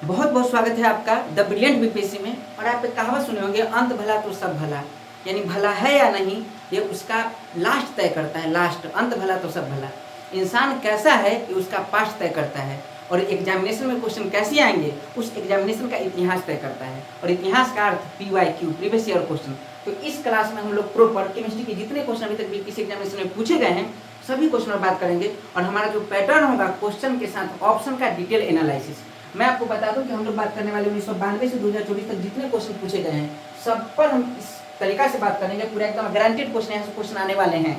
बहुत बहुत स्वागत है आपका द ब्रिलियंट बीपीएससी में। और आप एक कहावत सुने होंगे, अंत भला तो सब भला। यानी भला है या नहीं ये उसका लास्ट तय करता है। लास्ट, अंत भला तो सब भला। इंसान कैसा है ये उसका पास्ट तय करता है। और एग्जामिनेशन में क्वेश्चन कैसे आएंगे उस एग्जामिनेशन का इतिहास तय करता है। और इतिहास का अर्थ PYQ, प्रीवियस ईयर क्वेश्चन। तो इस क्लास में हम लोग प्रॉपर केमिस्ट्री के जितने क्वेश्चन अभी तक बीपीएससी एग्जामिनेशन में पूछे गए हैं सभी क्वेश्चन पर बात करेंगे। और हमारा जो पैटर्न होगा क्वेश्चन के साथ ऑप्शन का डिटेल एनालिसिस। मैं आपको बता दूं कि हम लोग बात करने वाले 1992 से 2024 तक जितने क्वेश्चन पूछे गए हैं सब पर हम इस तरीका से बात करेंगे। पूरा एकदम गारंटेड क्वेश्चन यहाँ से क्वेश्चन आने वाले हैं।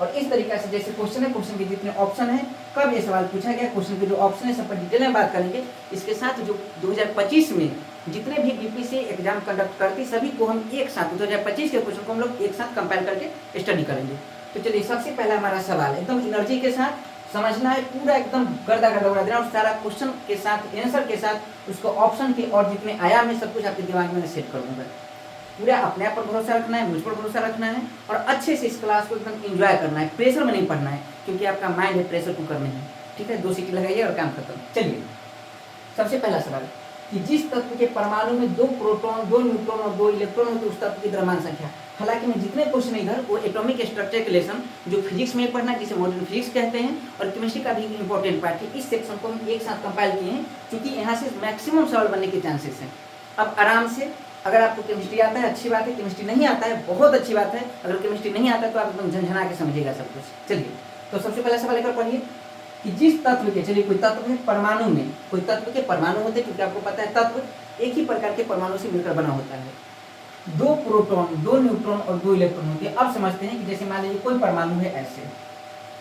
और इस तरीका से जैसे क्वेश्चन है, क्वेश्चन के जितने ऑप्शन है, कब ये सवाल पूछा गया, क्वेश्चन के जो ऑप्शन है सब पर डिटेल में बात करेंगे। इसके साथ जो 2025 में जितने भी बीपीएससी एग्जाम कंडक्ट करती सभी को हम एक साथ 2025 के क्वेश्चन को हम लोग एक साथ कंपेयर करके स्टडी करेंगे। तो चलिए सबसे पहला हमारा सवाल एकदम एनर्जी के साथ समझना है, पूरा एकदम गर्दा गर्दा उड़ा देना और सारा क्वेश्चन के साथ आंसर के साथ उसको ऑप्शन के और जितने आयाम है सब कुछ आपके दिमाग में सेट कर दूंगा। पूरा अपने आप पर भरोसा रखना है, मुझ पर भरोसा रखना है और अच्छे से इस क्लास को एकदम एंजॉय करना है। प्रेशर में नहीं पढ़ना है क्योंकि आपका माइंड है प्रेशर कुकर में है। ठीक है, 2 सीटी लगाइए और काम खत्म। चलिए सबसे पहला सवाल कि जिस तत्व के परमाणु में 2 प्रोटॉन, 2 न्यूट्रॉन और 2 इलेक्ट्रॉन होते उस तत्व की द्रव्यमान संख्या। हालांकि मैं जितने क्वेश्चन इधर वो एटॉमिक स्ट्रक्चर के लेसन जो फिजिक्स में पढ़ना है जिसे मॉडर्न फिजिक्स कहते हैं और केमिस्ट्री का भी इंपॉर्टेंट पार्ट है, इस सेक्शन को हम एक साथ कंपाइल किए हैं क्योंकि यहाँ से मैक्सिमम सवाल बनने के चांसेस हैं। अब आराम से, अगर आपको केमिस्ट्री आता है अच्छी बात है, केमिस्ट्री नहीं आता है बहुत अच्छी बात है। अगर केमिस्ट्री नहीं आता है तो आप एकदम झंझना के समझिएगा सब कुछ। चलिए तो सबसे पहला सवाल एक बार पढ़िए कि जिस तत्व के, चलिए कोई तत्व है परमाणु में, कोई तत्व के परमाणु होते हैं क्योंकि आपको पता है तत्व एक ही प्रकार के परमाणु से मिलकर बना होता है। 2 प्रोटॉन, 2 न्यूट्रॉन और 2 इलेक्ट्रॉन होते हैं। अब समझते हैं कि जैसे मान लीजिए कोई परमाणु है ऐसे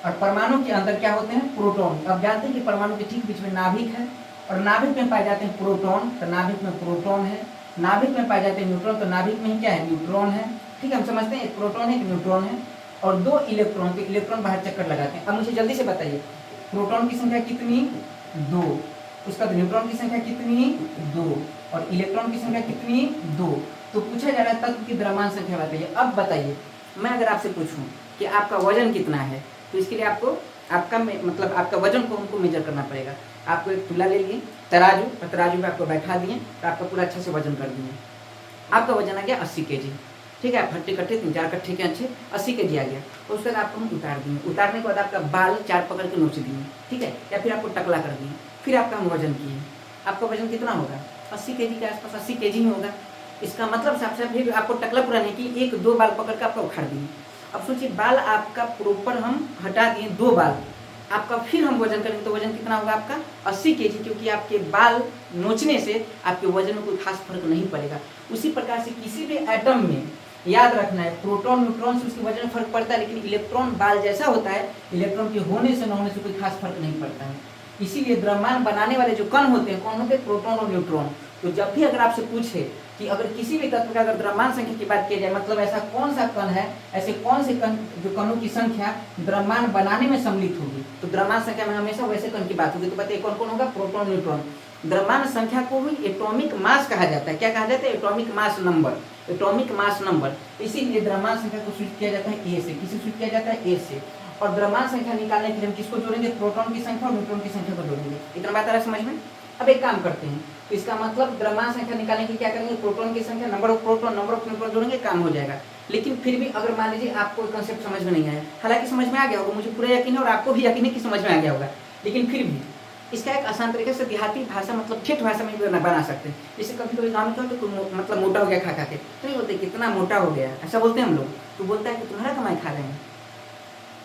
और परमाणु के अंदर क्या होते हैं, प्रोटॉन। अब जानते हैं कि परमाणु के ठीक बीच में नाभिक है और नाभिक में पाए जाते हैं प्रोटॉन, तो नाभिक में प्रोटॉन है। नाभिक में पाए जाते हैं न्यूट्रॉन, तो नाभिक में ही क्या है, न्यूट्रॉन है। ठीक है, हम समझते हैं एक प्रोटॉन है एक न्यूट्रॉन है और 2 इलेक्ट्रॉन, तो इलेक्ट्रॉन बाहर चक्कर लगाते हैं। अब मुझे जल्दी से बताइए प्रोटॉन की संख्या कितनी, 2, उसका न्यूट्रॉन की संख्या कितनी, 2 और इलेक्ट्रॉन की संख्या कितनी, 2। तो पूछा जा रहा है तत्व की द्रव्यमान संख्या बताइए। अब बताइए मैं अगर आपसे पूछूं कि आपका वजन कितना है तो इसके लिए आपको आपका मतलब आपका वजन को हमको मेजर करना पड़ेगा। आपको एक तुला ले लिए, तराजू, और तराजू पे आपको बैठा दिए तो आपका पूरा अच्छे से वजन कर दिए। आपका वजन आ गया 80 kg। ठीक है, आप हट्टे कट्टे 3-4 कट्ठे के अच्छे 80 kg आ गया। और उसके बाद आपको हम उतार दिए, उतारने के बाद आपका बाल 4 पकड़ के नोच दिए। ठीक है, या फिर आपको टकला कर दिए, फिर आपका हम वजन किए। आपका वजन कितना होगा, 80 kg के आसपास, 80 kg में होगा। इसका मतलब साफ साफ फिर आपको टकला पूरा नहीं कि 1-2 बाल पकड़ के आपका उखाड़ दिए। अब सोचिए बाल आपका प्रॉपर हम हटा दिए, 2 बाल आपका, फिर हम वजन करेंगे तो वजन कितना होगा आपका 80 kg, क्योंकि आपके बाल नोचने से आपके वजन में कोई खास फर्क नहीं पड़ेगा। उसी प्रकार से किसी भी एटम में याद रखना है प्रोटॉन न्यूट्रॉन से उसके वजन में फर्क पड़ता है, लेकिन इलेक्ट्रॉन बाल जैसा होता है, इलेक्ट्रॉन के होने से न होने से कोई खास फर्क नहीं पड़ता है। इसीलिए द्रव्यमान बनाने वाले जो कण होते हैं कौन होते हैं, प्रोटॉन और न्यूट्रॉन। तो जब भी अगर आपसे पूछे कि अगर किसी भी तत्व का अगर द्रव्यमान संख्या की बात की जाए, मतलब ऐसा कौन सा कण है, ऐसे कौन से कण जो कणों की संख्या द्रव्यमान बनाने में सम्मिलित होगी, तो द्रव्यमान संख्या में हमेशा वैसे कण की बात होगी। तो बताइए कौन कौन होगा, प्रोटॉन न्यूट्रॉन। द्रव्यमान संख्या को भी एटॉमिक मास कहा जाता है। क्या कहा जाता है, atomic mass number, atomic mass number. इसीलिए द्रव्यमान संख्या को सूचित किया जाता है ए से। किसे सूचित किया जाता है, ए से। और द्रव्यमान संख्या निकालने के लिए हम किसको जोड़ेंगे, प्रोटॉन की संख्या और न्यूट्रॉन की संख्या को जोड़ेंगे। इतना बात आ रहा है समझ में। अब एक काम करते हैं, तो इसका मतलब द्रव्यमान संख्या निकालने की क्या करेंगे, प्रोटॉन की संख्या, number of proton, number of neutron जोड़ेंगे, काम हो जाएगा। लेकिन फिर भी अगर मान लीजिए आपको कंसेप्ट समझ में नहीं आया, हालांकि समझ में आ गया होगा, मुझे पूरा यकीन है और आपको भी यकीन है कि समझ में आ गया होगा, लेकिन फिर भी इसका एक आसान तरीके से देहाती भाषा मतलब ठेठ भाषा में बना सकते हैं। जैसे कभी कभी गाँव में क्या होता है, मतलब मोटा हो गया खा खा के, तो नहीं बोलते कितना मोटा हो गया, ऐसा बोलते हैं हम लोग। तो बोलता है कि तुम्हारा कमाई खा रहे हैं,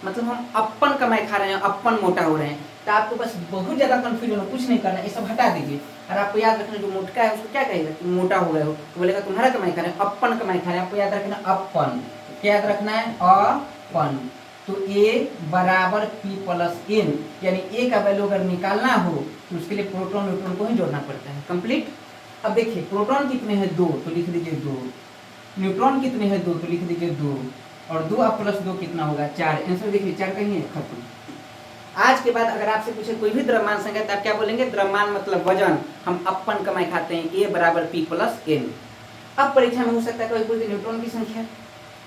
मतलब हम अपन कमाई खा रहे हैं, अपन मोटा हो रहे हैं। तो आपको बस बहुत ज्यादा कंफ्यूजन हो, कुछ नहीं करना, ये सब हटा दीजिए। और आपको याद रखना जो मोटका है उसको क्या कहेगा, तुम मोटा हो गए हो, तो बोलेगा तुम्हारा कमाई खा रहे हैं, अपन कमाई खा रहे हैं। आपको याद रखना अपन, क्या याद रखना है, अपन। तो A बराबर P प्लस N, यानी A का वैल्यू अगर निकालना हो तो उसके लिए प्रोटॉन न्यूट्रॉन को ही जोड़ना पड़ता है। कंप्लीट। अब देखिए प्रोटॉन कितने हैं, 2, तो लिख दीजिए 2। न्यूट्रॉन कितने हैं, 2, तो लिख दीजिए 2। और 2 अब प्लस 2 कितना होगा, 4। आंसर देखिए 4 कहीं है, खत्म। आज के बाद अगर आपसे पूछे कोई भी द्रव्यमान संख्या तो आप क्या बोलेंगे, द्रव्यमान मतलब वजन, हम अपन कमाई खाते हैं, A बराबर P प्लस N। अब परीक्षा में हो सकता है कोई पूछे न्यूट्रॉन की संख्या,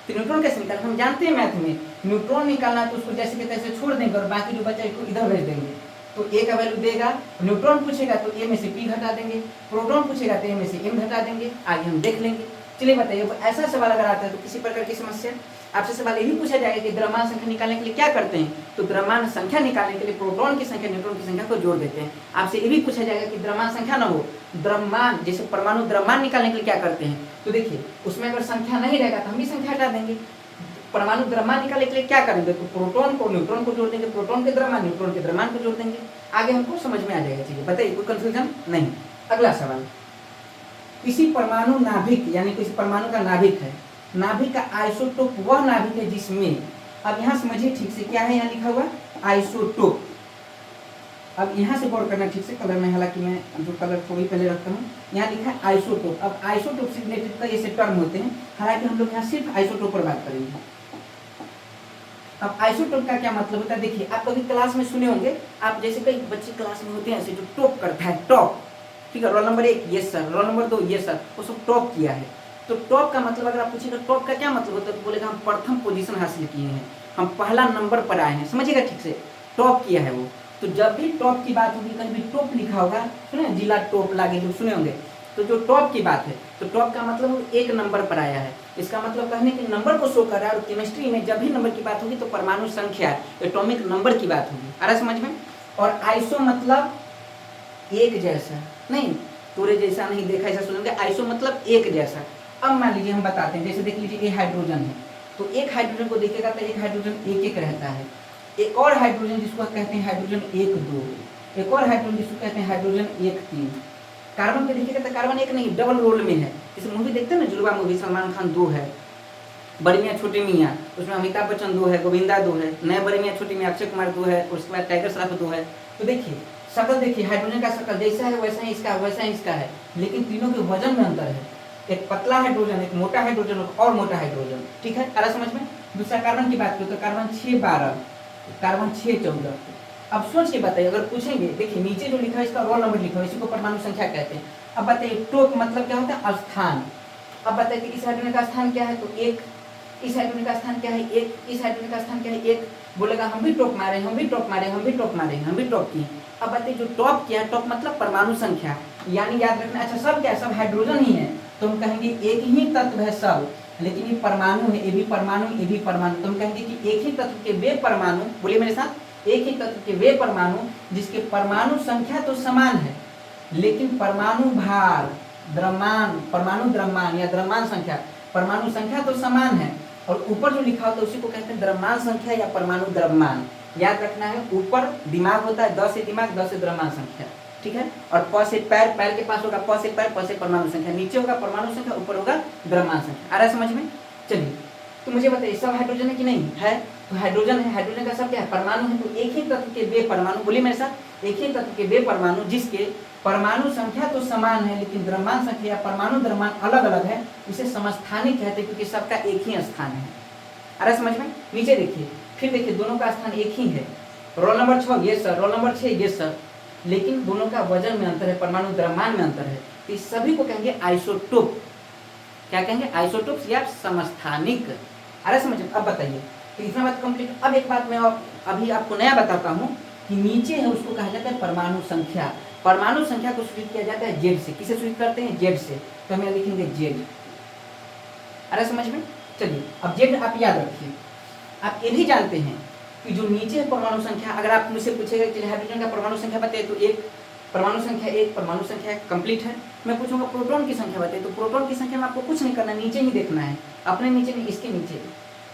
तो न्यूट्रॉन कैसे निकालना, हम जानते हैं मैथ में न्यूट्रॉन निकालना तो उसको जैसे के तैसे छोड़ देंगे और बाकी जो बचा इसको इधर भेज देंगे। तो ए का वैल्यू देगा। न्यूट्रॉन पूछेगा तो ए में से पी घटा देंगे, प्रोटॉन पूछेगा तो ए में से एम घटा देंगे। आगे हम देख लेंगे। चलिए बताइए, ऐसा सवाल अगर आता है तो किसी प्रकार की समस्या आपसे सवाल यही पूछा जाएगा कि द्रव्यमान संख्या निकालने के लिए क्या करते हैं, तो द्रव्यमान संख्या निकालने के लिए प्रोटॉन की संख्या न्यूट्रॉन की संख्या को जोड़ देते हैं। आपसे ये भी पूछा जाएगा कि द्रव्यमान संख्या ना हो, द्रव्यमान जैसे परमाणु द्रव्यमान निकालने के लिए क्या करते हैं, तो देखिए उसमें अगर संख्या नहीं रहेगा तो हम भी संख्या हटा देंगे। परमाणु द्रव्यमान निकालने के लिए क्या करेंगे, तो प्रोटॉन को न्यूट्रॉन को जोड़ देंगे, प्रोटॉन के द्रव्यमान न्यूट्रॉन के द्रव्यमान को जोड़ देंगे। आगे हमको समझ में आ जाएगा। चलिए बताइए, कोई कंफ्यूजन नहीं। अगला सवाल, किसी परमाणु नाभिक यानी किसी परमाणु का नाभिक है, नाभिक का आइसोटोप वह नाभिक है जिसमें, अब यहाँ समझिए ठीक से क्या है, यहाँ लिखा हुआ आइसोटोप। अब यहाँ से गौर करना ठीक से, कलर में हालांकि मैं जो कलर थोड़ी पहले रखता हूँ, यहाँ लिखा है आइसोटोप। अब आइसोटोप से रिलेटेड कई ऐसे टर्म होते हैं, हालांकि हम लोग यहाँ सिर्फ आइसोटोप पर बात करेंगे। अब आइसोटोप का क्या मतलब होता है, देखिए आप कभी क्लास में सुने होंगे, आप जैसे कई बच्चे क्लास में होते हैं ऐसे जो टॉप करता है, टॉप, ठीक है, roll number 1 yes sir, roll number 2 yes sir, वो सब टॉप किया है। तो टॉप का मतलब अगर आप पूछेगा टॉप का क्या मतलब होता है, तो बोलेगा हम प्रथम पोजीशन हासिल किए हैं, हम पहला नंबर पर आए हैं, समझिएगा ठीक से, टॉप किया है वो। तो जब भी टॉप की बात होगी, कहीं भी टॉप लिखा होगा, सुने जिला टॉप लागे जो सुने होंगे, तो जो टॉप की बात है, तो टॉप का मतलब एक नंबर पर आया है, इसका मतलब कहने के नंबर को शो कर रहा है। और केमिस्ट्री में जब भी नंबर की बात होगी तो परमाणु संख्या एटॉमिक नंबर की बात होगी। आ रहा समझ में। और आइसो मतलब एक जैसा, नहीं पूरे जैसा नहीं, देखा ऐसा सुनेंगे, आइसो मतलब एक जैसा। अब मान लीजिए हम बताते हैं, जैसे देख लीजिए ये हाइड्रोजन है, तो एक हाइड्रोजन को देखिएगा तो एक हाइड्रोजन एक एक रहता है, एक और हाइड्रोजन जिसको कहते हैं हाइड्रोजन 1 2, एक और हाइड्रोजन जिसको कहते हैं हाइड्रोजन 1 3। कार्बन पे देखिएगा तो कार्बन एक नहीं, डबल रोल में है। जैसे मूवी देखते हैं ना, जुड़वा मूवी, सलमान खान 2 है, बड़ी मियाँ छोटी मियाँ, उसमें अमिताभ बच्चन 2 है, गोविंदा 2 है, नए बड़ी मियाँ छोटी मियाँ अक्षय कुमार 2 है, उसके बाद टाइगर श्रॉफ 2 है। तो देखिए शक्ल, देखिए हाइड्रोजन का शक्ल जैसा है वैसा ही इसका, वैसा ही इसका है, लेकिन तीनों के वजन में अंतर है। एक पतला हाइड्रोजन, एक मोटा हाइड्रोजन और मोटा हाइड्रोजन, ठीक है, आ रहा समझ में। दूसरा कार्बन की बात करें तो कार्बन 6 12, कार्बन 6 14। अब सोच के बताइए, अगर पूछेंगे, देखिए नीचे जो लिखा है इसका रोल नंबर लिखा है, इसी को परमाणु संख्या कहते हैं। अब बताइए टोक मतलब क्या होता है, स्थान। अब बताइए इस हाइड्रोजन का स्थान क्या है, तो 1, इस हाइड्रोजन का स्थान क्या है 1, इस हाइड्रोजन का स्थान क्या है 1। बोलेगा हम भी टॉप मारे, हम भी टॉप मारे, हम भी टॉप मारे, हम भी टॉप किए। अब बताइए जो टॉप किया, टॉप मतलब परमाणु संख्या, यानी याद रखना, अच्छा सब क्या है, सब हाइड्रोजन ही है, तो हम कहेंगे एक ही तत्व है सब, लेकिन ये परमाणु है, ये भी परमाणु, ये भी परमाणु, तो हम कहेंगे कि एक ही तत्व के वे परमाणु, बोलिए मेरे साथ, एक ही तत्व के वे परमाणु जिसके परमाणु संख्या तो समान है, लेकिन परमाणु भार, द्रव्यमान, परमाणु द्रव्यमान या द्रव्यमान संख्या, परमाणु संख्या तो समान है, और ऊपर जो लिखा होता है उसी को कहते हैं द्रव्यमान संख्या या परमाणु द्रव्यमान। याद रखना है, ऊपर दिमाग होता है, 10 से दिमाग, 10 से द्रव्यमान संख्या, ठीक है, और प से पैर, पैर के पास होगा प से पैर, प से परमाणु संख्या, नीचे होगा परमाणु संख्या, ऊपर होगा द्रव्यमान संख्या। आ रहा है समझ में। चलिए तो मुझे बताइए सब हाइड्रोजन है कि नहीं है, तो हाइड्रोजन है, हाइड्रोजन का सब क्या है, परमाणु है, तो एक ही तत्व के वे परमाणु, बोलिए मेरे साथ, एक ही तत्व के वे परमाणु जिसके परमाणु संख्या तो समान है, लेकिन द्रव्यमान संख्या या परमाणु द्रव्यमान अलग अलग है, इसे समस्थानिक कहते हैं, क्योंकि सबका एक ही स्थान है। आ रहा समझ में। नीचे देखिए, फिर देखिए दोनों का स्थान एक ही है, रोल नंबर 6 ये सर, रोल नंबर 6 ये सर, लेकिन दोनों का वजन में अंतर है, परमाणु द्रव्यमान में अंतर है, तो इस सभी को कहेंगे आइसोटोप। क्या कहेंगे, आइसोटोप या समस्थानिक। अरे समझ। अब बताइए, तो इतना बात कंप्लीट। अब एक बात मैं अभी आपको नया बताता हूँ कि नीचे है उसको कहा जाता है परमाणु संख्या। परमाणु संख्या को सूचित किया जाता है जेड से। किसे सूचित करते हैं, जेड से, तो हम लिखेंगे जेड। अरे समझ में। चलिए अब जेड आप याद रखिए। आप ये भी जानते हैं कि जो नीचे है परमाणु संख्या, अगर आप मुझसे पूछेगा कि हाइड्रोजन का परमाणु संख्या बताइए, तो एक परमाणु संख्या, एक परमाणु संख्या कंप्लीट है। मैं पूछूंगा प्रोटॉन की संख्या बताइए, तो प्रोटॉन की संख्या में आपको कुछ नहीं करना, नीचे ही देखना है, अपने नीचे नहीं, इसके नीचे।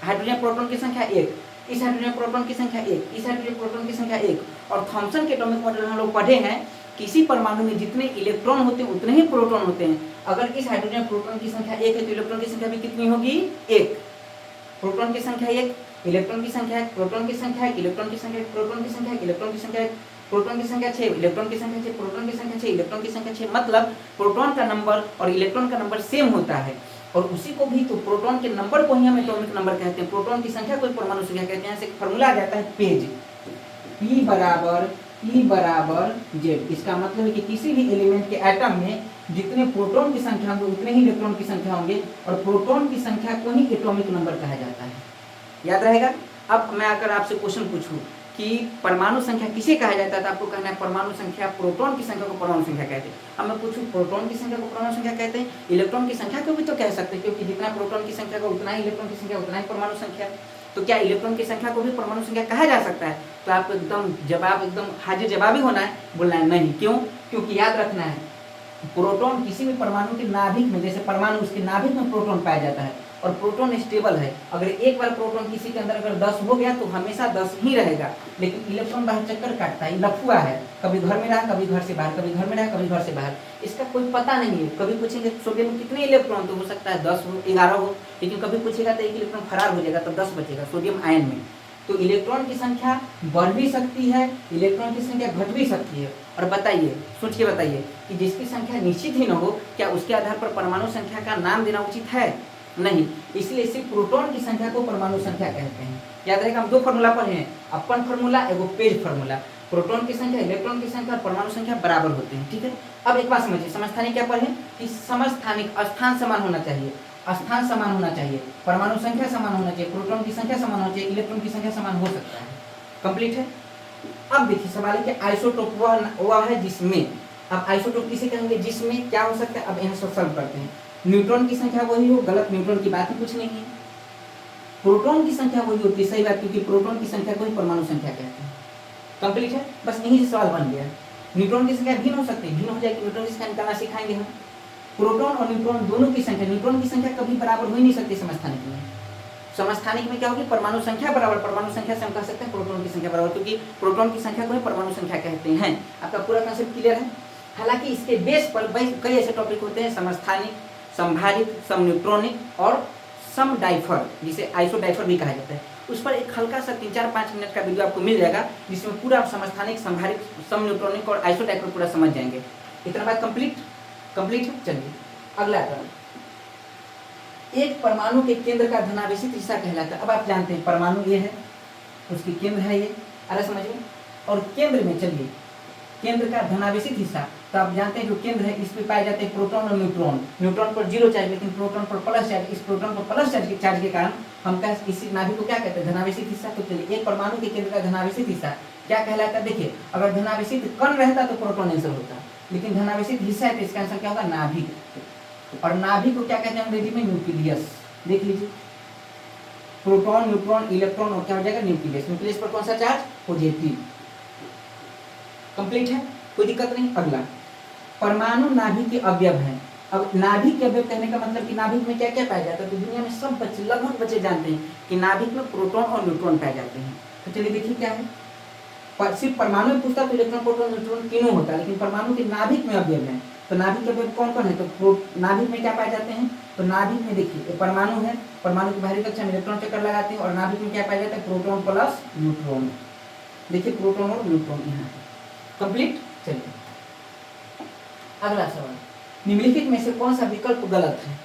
हाइड्रोजन प्रोटॉन की संख्या 1, इस हाइड्रोजन प्रोटॉन की संख्या 1, इस हाइड्रोजन प्रोटॉन की संख्या 1। और थॉमसन के एटॉमिक मॉडल हम लोग पढ़े हैं, किसी परमाणु में जितने इलेक्ट्रॉन होते हैं उतने ही प्रोटॉन होते हैं। अगर इस हाइड्रोजन प्रोटॉन की संख्या 1 है तो इलेक्ट्रॉन की संख्या भी कितनी होगी, 1। प्रोटॉन की संख्या 1, इलेक्ट्रॉन की संख्या 1, प्रोटॉन की संख्या 1, इलेक्ट्रॉन की संख्या 1, प्रोटॉन की संख्या 1, इलेक्ट्रॉन की संख्या 1, प्रोटॉन की संख्या 6, इलेक्ट्रॉन की संख्या 6, प्रोटॉन की संख्या 6, इलेक्ट्रॉन की संख्या 6। मतलब प्रोटॉन का नंबर और इलेक्ट्रॉन का नंबर सेम होता है, और उसी को भी तो प्रोटॉन के नंबर को ही हम एटॉमिक नंबर कहते हैं, प्रोटॉन की संख्या को परमाणु संख्या कहते हैं। यहाँ से फॉर्मूला आ जाता है पेज, P बराबर E बराबर Z। इसका मतलब है कि किसी भी एलिमेंट के एटम में जितने प्रोटॉन की संख्या होंगे उतने ही इलेक्ट्रॉन की संख्या होंगे, और प्रोटॉन की संख्या को ही एटॉमिक नंबर कहा जाता है। याद रहेगा। अब मैं अगर आपसे क्वेश्चन पूछूं कि परमाणु संख्या किसे कहा जाता है, तो आपको कहना है परमाणु संख्या, प्रोटॉन की संख्या को परमाणु संख्या कहते हैं। अब मैं पूछूं प्रोटॉन की संख्या को परमाणु संख्या कहते हैं, इलेक्ट्रॉन की संख्या को भी तो कह सकते हैं, क्योंकि जितना प्रोटॉन की संख्या का उतना ही इलेक्ट्रॉन की संख्या उतना ही परमाणु संख्या। तो क्या इलेक्ट्रॉन की संख्या को भी परमाणु संख्या कहा जा सकता है? तो आपको एकदम जवाब एकदम हाजिर जवाबी होना है, बोलना है नहीं। क्यों? क्योंकि याद रखना है प्रोटॉन किसी भी परमाणु के नाभिक में, जैसे परमाणु उसके नाभिक में प्रोटॉन पाया जाता है और प्रोटॉन स्टेबल है। अगर एक बार प्रोटॉन किसी के अंदर अगर 10 हो गया तो हमेशा 10 ही रहेगा, लेकिन इलेक्ट्रॉन बाहर चक्कर काटता है, लफुआ है, कभी घर में रहा, कभी घर से बाहर, कभी घर में रहा, कभी घर से बाहर, इसका कोई पता नहीं है। कभी पूछेंगे सोडियम में कितने इलेक्ट्रॉन, तो हो सकता है 10 हो, 11 हो, लेकिन कभी पूछेगा तो एक इलेक्ट्रॉन फरार हो जाएगा, तो 10 बचेगा सोडियम आयन में। तो इलेक्ट्रॉन की संख्या बढ़ भी सकती है, इलेक्ट्रॉन की संख्या घट भी सकती है। और बताइए, सोच के बताइए कि जिसकी संख्या निश्चित ही न हो, क्या उसके आधार पर परमाणु संख्या का नाम देना उचित है? नहीं। इसलिए सिर्फ प्रोटॉन की संख्या को परमाणु संख्या कहते हैं। याद रखेगा, हम 2 फार्मूला पढ़े हैं, अपन फार्मूला एगो पेज फार्मूला। प्रोटॉन की संख्या, इलेक्ट्रॉन की संख्या और परमाणु संख्या बराबर होते हैं, ठीक है। अब एक बात समझिए, समस्थानिक क्या पढ़े कि समस्थानिक स्थान समान होना चाहिए, स्थान समान होना चाहिए, परमाणु संख्या समान होना चाहिए, प्रोटॉन की संख्या समान होना चाहिए, इलेक्ट्रॉन की संख्या समान हो सकता है। कंप्लीट है। अब देखिए सवाल है कि आइसोटोप वह है जिसमें, अब आइसोटोप किसे कहेंगे? जिसमें क्या हो सकता है? अब यहाँ सॉल्व करते हैं। न्यूट्रॉन की संख्या वही हो, गलत, न्यूट्रॉन की बात ही कुछ नहीं है। प्रोटॉन की संख्या वही होती है, सही बात, क्योंकि प्रोटॉन की संख्या को ही परमाणु संख्या कहते हैं। कंप्लीट है, बस यही से सवाल बन गया। न्यूट्रॉन की संख्या भिन्न हो सकती है, भिन्न हो जाएगी, न्यूट्रॉन की संख्या निकालना सिखाएंगे हम। प्रोटॉन और न्यूट्रॉन दोनों की संख्या, न्यूट्रॉन की संख्या कभी बराबर हो ही नहीं सकती समस्थानिक में। समस्थानिक में क्या होगी? परमाणु संख्या बराबर, परमाणु संख्या से हम कह सकते हैं प्रोटॉन की संख्या बराबर, क्योंकि प्रोटॉन की संख्या को ही परमाणु संख्या कहते हैं। आपका पूरा कांसेप्ट क्लियर है? हालांकि इसके बेस पर कई ऐसे टॉपिक होते हैं, समस्थानिक, समभारित, समन्यूट्रॉनिक और समडाइफर, जिसे आइसोडाइफर भी कहा जाता है। उस पर एक हल्का सा 3-4-5 मिनट का वीडियो आपको मिल जाएगा, जिसमें पूरा आप समस्थानिक, समभारित, समन्यूट्रॉनिक और आइसोडाइफर पूरा समझ जाएंगे। इतना बात कंप्लीट है। चलिए अगला टर्म, एक परमाणु के केंद्र का धनावेशित हिस्सा कहलाता है। अब आप जानते हैं परमाणु ये है, उसकी केंद्र है ये, अरे समझिए। और केंद्र में, चलिए केंद्र का धनावेशित हिस्सा, तो आप जानते हैं जो केंद्र है इस पे पाए जाते हैं प्रोटॉन और न्यूट्रॉन। न्यूट्रॉन पर 0 चार्ज, लेकिन प्रोटॉन पर प्लस चार्ज। इस प्रोटॉन पर प्लस चार्ज के कारण हम इस नाभिक को क्या कहते हैं? धनावेशित हिस्सा। तो चलिए एक परमाणु के केंद्र का धनावेशित हिस्सा क्या कहलाता है? देखिए, अगर धनावेशित कण रहता तो प्रोटॉन आंसर होता, लेकिन धनावेशित हिस्सा है तो इसका आंसर क्या होगा? नाभिक। और नाभिक को क्या कहते हैं अंग्रेजी में? न्यूक्लियस। देख लीजिए, प्रोटॉन, न्यूट्रॉन, इलेक्ट्रॉन और क्या हो जाएगा? न्यूक्लियस। न्यूक्लियस पर कौन सा चार्ज? पॉजिटिव। कंप्लीट है, कोई दिक्कत नहीं। अगला, परमाणु नाभिक के अवयव हैं। अब नाभिक के अवयव कहने का मतलब कि नाभिक में क्या क्या पाया जाता है? तो दुनिया में सब बच्चे, लगभग बच्चे जानते हैं कि नाभिक में प्रोटॉन और न्यूट्रॉन पाए जाते हैं। तो चलिए देखिए क्या है। सिर्फ परमाणु में पूछता तो इलेक्ट्रॉन, प्रोटॉन, न्यूट्रॉन तीनों होता है, लेकिन परमाणु के नाभिक में अवयव है। तो नाभिक के अवयव कौन कौन है? तो नाभिक में क्या पाए जाते हैं? तो नाभिक में देखिए परमाणु है, परमाणु की बाहरी कक्षा में इलेक्ट्रॉन चक्कर लगाते हैं, और नाभिक में क्या पाया जाता है? Proton plus neutron. देखिए प्रोटॉन और न्यूट्रॉन यहाँ कंप्लीट। चलिए अगला सवाल, निम्नलिखित में से कौन सा विकल्प गलत है?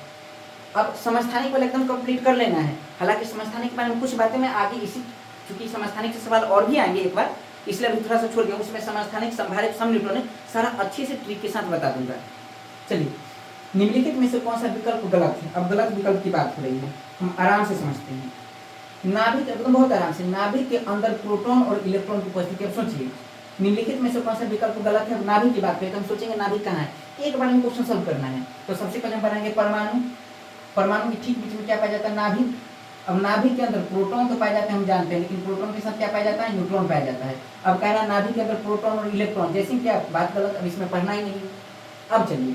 अब समस्थानिक वाला एकदम कंप्लीट कर लेना है। हालांकि समस्थानिक के बारे में कुछ बातें मैं आगे इसी, चूंकि समस्थानिक से सवाल और भी आएंगे एक बार, इसलिए अभी थोड़ा सा छोड़ गया। उसमें समस्थानिक, समभारित, समन्यूट्रॉनिक सारा अच्छे से ट्रिक के साथ बता दूंगा। चलिए, निम्नलिखित में से कौन सा विकल्प गलत है? अब गलत विकल्प की बात हो रही है, हम आराम से समझते हैं। नाभिक, एकदम बहुत आराम से, नाभिक के अंदर प्रोटॉन और इलेक्ट्रॉन की उपस्थिति। अब सोचिए निम्नलिखित में से कौन सा विकल्प गलत है? नाभिक की बात करें तो हम सोचेंगे नाभिक कहाँ है, एक बार में क्वेश्चन सॉल्व करना है। तो सबसे पहले हम बनाएंगे परमाणु। परमाणु के ठीक बीच में क्या पाया जाता है? नाभिक। अब नाभिक के अंदर प्रोटॉन तो पाए जाते हैं, हम जानते हैं, लेकिन प्रोटॉन के साथ क्या पाया जाता है? न्यूट्रॉन पाया जाता है। अब कह रहा है नाभिक के अंदर प्रोटॉन और इलेक्ट्रॉन, जैसी क्या बात गलत, अब इसमें पढ़ना ही नहीं। अब चलिए,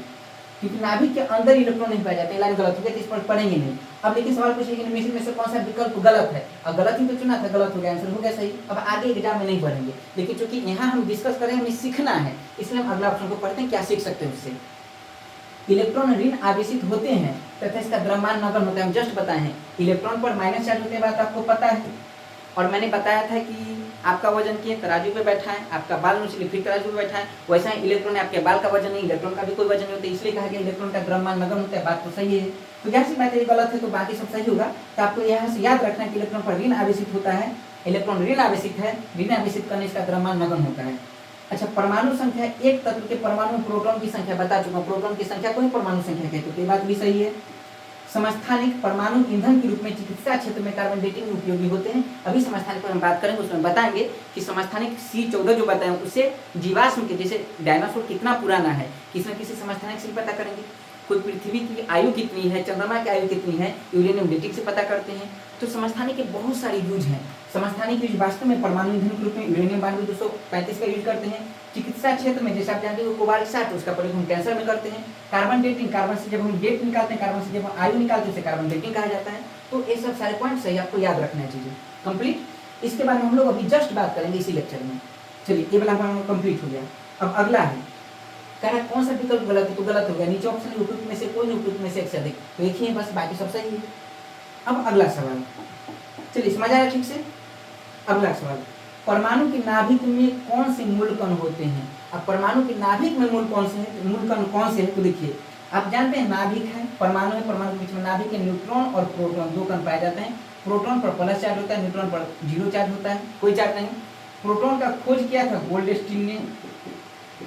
क्योंकि नाभिक के अंदर इलेक्ट्रॉन नहीं पाया जाता है, लाइन गलत हो गया, तो इस पर पढ़ेंगे नहीं। अब लेकिन सवाल पूछेगा निम्नलिखित में से कौन सा विकल्प गलत है? अब गलत ही तो चुना था, गलत हो गया, आंसर हो गया सही। अब आगे एग्जाम में नहीं पढ़ेंगे, लेकिन चूंकि यहाँ हम डिस्कस करें, हमें सीखना है, इसलिए हम अगला ऑप्शन को पढ़ते हैं, क्या सीख सकते हैं उससे। इलेक्ट्रॉन ऋण आवेशित होते हैं तथा इसका द्रव्यमान नगण्य होता है। हम जस्ट बताए हैं, इलेक्ट्रॉन पर माइनस चार्ज होते बात आपको पता है, और मैंने बताया था कि आपका वजन किए तराजू पे बैठा है, आपका बाल नोचलिए फिर तराजू पे बैठा है, वैसा ही इलेक्ट्रॉन है, आपके बाल का वजन नहीं, इलेक्ट्रॉन का भी कोई वजन नहीं होता, इसलिए कहा गया इलेक्ट्रॉन का द्रव्यमान नगण्य होता है। बात तो सही है। तो जैसे बात ये गलत है तो बाकी सब सही होगा। तो आपको यहाँ से याद रखना है कि इलेक्ट्रॉन पर ऋण आवेशित होता है, इलेक्ट्रॉन ऋण आवेशित है, ऋण आवेशित करने इसका द्रव्यमान नगण्य होता है। अच्छा, परमाणु संख्या, एक तत्व के परमाणु प्रोटॉन की संख्या बता चुका हूं, प्रोटॉन की संख्या को ही परमाणु संख्या कहते हैं, तो ये बात भी सही है। समस्थानिक परमाणु ईंधन के रूप में चिकित्सा क्षेत्र में कार्बन डेटिंग उपयोगी होते हैं। अभी समस्थानिक पर हम बात करेंगे, उसमें बताएंगे कि समस्थानिक C14 जो बताएं उससे जीवाश्म के जैसे डायनासोर कितना पुराना है, किसी न किसी समस्थानिक से पता करेंगे। कोई पृथ्वी की आयु कितनी है, चंद्रमा की आयु कितनी है, यूरेनियम डेटिंग से पता करते हैं। तो समस्थानिक के बहुत सारे यूज हैं। समस्थानिक यूज वास्तव में परमाणु ईंधन के रूप में यूरेनियम 92-235 का यूज करते हैं। चिकित्सा क्षेत्र में जैसे आप जानते हैं कोबाल्ट 60 उसका प्रयोग हम कैंसर में करते हैं। कार्बन डेटिंग, कार्बन से जब हम डेट निकालते हैं, कार्बन से जब हम आयु निकालते हैं उसे कार्बन डेटिंग कहा जाता है। तो ये सब सारे पॉइंट सही आपको याद रखना है चीजें कंप्लीट। इसके बारे में हम लोग अभी जस्ट बात करेंगे इसी लेक्चर में। चलिए ये वाला हमारा कंप्लीट हो गया। अब अगला है कह रहा कौन सा विकल्प गलत है, तो गलत हो गया। नीचे ऑप्शन उपयुक्त में से कोई नहीं, उपयुक्त में से एक से अधिक, तो एक ही है बस, बाकी सब सही है। अब अगला सवाल, चलिए समझ आया ठीक से। अगला सवाल, परमाणु की नाभिक में कौन से मूल कण होते हैं। अब परमाणु की नाभिक में मूल कौन से है, मूल कण कौन से है, तो देखिए आप जानते हैं नाभिक है, परमाणु है, परमाणु के बीच में नाभिक के न्यूट्रॉन और प्रोटॉन दो कण पाए जाते हैं। प्रोटॉन पर प्लस चार्ज होता है, न्यूट्रॉन पर 0 चार्ज होता है, कोई चार्ज नहीं। प्रोटॉन का खोज किया था गोल्डस्टीन ने,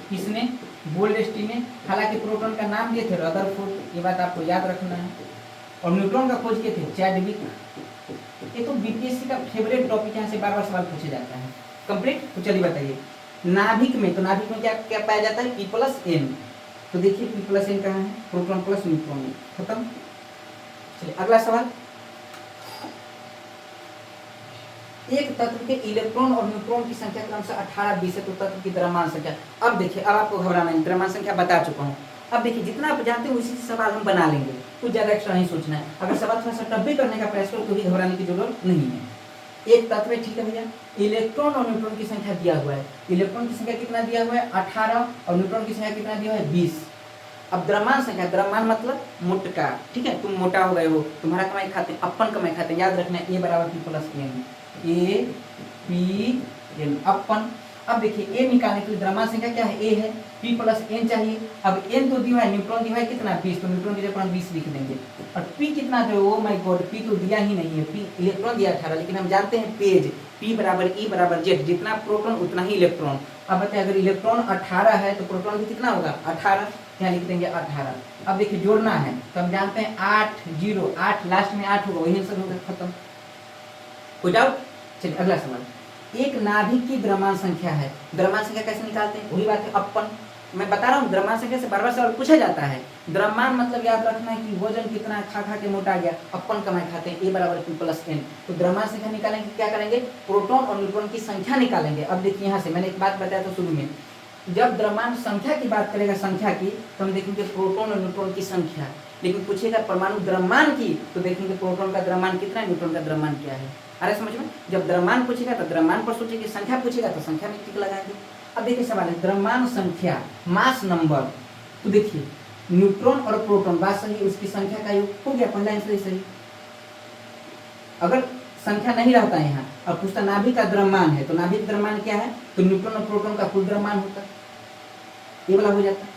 किसने, गोल्डस्टीन ने। हालांकि प्रोटॉन का नाम दिए थे रदरफोर्ड, ये बात आपको याद रखना है। और न्यूट्रॉन का खोज किए थे चैडविक। ये तो बीपीएससी का फेवरेट टॉपिक, यहाँ से बार बार सवाल पूछे जाता है कंप्लीट। तो चलिए बताइए नाभिक में, तो नाभिक में क्या क्या पाया जाता है, P+N। तो देखिए P+N कहाँ है, प्रोटॉन प्लस न्यूट्रॉन में, खत्म। चलिए अगला सवाल, एक तत्व के इलेक्ट्रॉन और न्यूट्रॉन की संख्या क्रमशः 18, 20 है, तो तत्व की द्रव्यमान संख्या। अब देखिए, अब आपको घबराना नहीं, द्रव्यमान संख्या बता चुका हूँ। अब देखिए जितना आप जानते हैं उसी से सवाल हम बना लेंगे, कुछ ज्यादा एक्स्ट्रा नहीं सोचना है। अगर सवाल थोड़ा सा टफ भी करने का प्रयास करो तो भी घबराने की जरूरत नहीं है। एक तत्व है, ठीक है भैया, इलेक्ट्रॉन और न्यूट्रॉन की संख्या दिया हुआ है। इलेक्ट्रॉन की संख्या कितना दिया हुआ है, 18, और न्यूट्रॉन की संख्या कितना दिया हुआ है, 20। अब द्रव्यमान संख्या, द्रव्यमान मतलब मोटका, ठीक है, तुम मोटा हो गए हो, तुम्हारा कमाई खाते हैं, अपन कमाई खाते हैं, याद रखना है, A बराबर P+N, A P N अपन। अब देखिए A निकालने के लिए द्रव्यमान संख्या क्या है, A है, P+N चाहिए। अब N तो दिया है, न्यूट्रॉन दिया है कितना, 20, तो न्यूट्रॉन की जगह 20 लिख देंगे। और P कितना दे, ओ माय गॉड, P तो दिया ही नहीं है, P इलेक्ट्रॉन दिया 18, लेकिन हम जानते हैं पेज P बराबर E बराबर Z, जितना प्रोटॉन उतना ही इलेक्ट्रॉन। अब बताइए अगर इलेक्ट्रॉन 18 है तो प्रोटॉन भी कितना होगा, 18, यहाँ लिख देंगे 18। अब देखिए जोड़ना है तो हम जानते हैं 8 0 8 लास्ट में 8 होगा, वही आंसर होगा, खत्म। कोई डाउट। चलिए अगला सवाल, एक नाभिक की द्रव्यमान संख्या है, द्रव्यमान संख्या कैसे निकालते हैं, वही बात है अपन। मैं बता रहा हूँ द्रव्यमान संख्या से बार बार सवाल पूछा जाता है। द्रव्यमान मतलब याद रखना है कि वजन कितना, खा खा के मोटा गया, अपन कमाई खाते हैं, A बराबर P+N। तो द्रव्यमान संख्या निकालेंगे, क्या करेंगे, प्रोटॉन और न्यूट्रॉन की संख्या निकालेंगे। अब देखिए यहाँ से मैंने एक बात बताया था शुरू में, जब द्रव्यमान संख्या की बात करेगा, संख्या की, तो हम देखेंगे प्रोटॉन और न्यूट्रॉन की संख्या। लेकिन पूछेगा परमाणु द्रव्यमान की, तो देखेंगे प्रोटॉन का द्रव्यमान कितना है, न्यूट्रॉन का द्रव्यमान क्या है। अरे समझ में, जब द्रव्यमान पूछेगा तो द्रव्यमान पर सोचेंगे, संख्या पूछेगा तो संख्या में टिक लगाएंगे। अब देखिए सवाल है द्रव्यमान संख्या, मास नंबर। तो देखिए न्यूट्रॉन और प्रोटॉन, बात सही, उसकी संख्या का योग हो गया, पहला आंसर सही। अगर संख्या नहीं रहता है यहाँ और पूछता नाभिक का द्रव्यमान है, तो नाभिक द्रव्यमान क्या है, तो न्यूट्रॉन और प्रोटॉन का कुल द्रव्यमान होता है, ये वाला हो जाता है।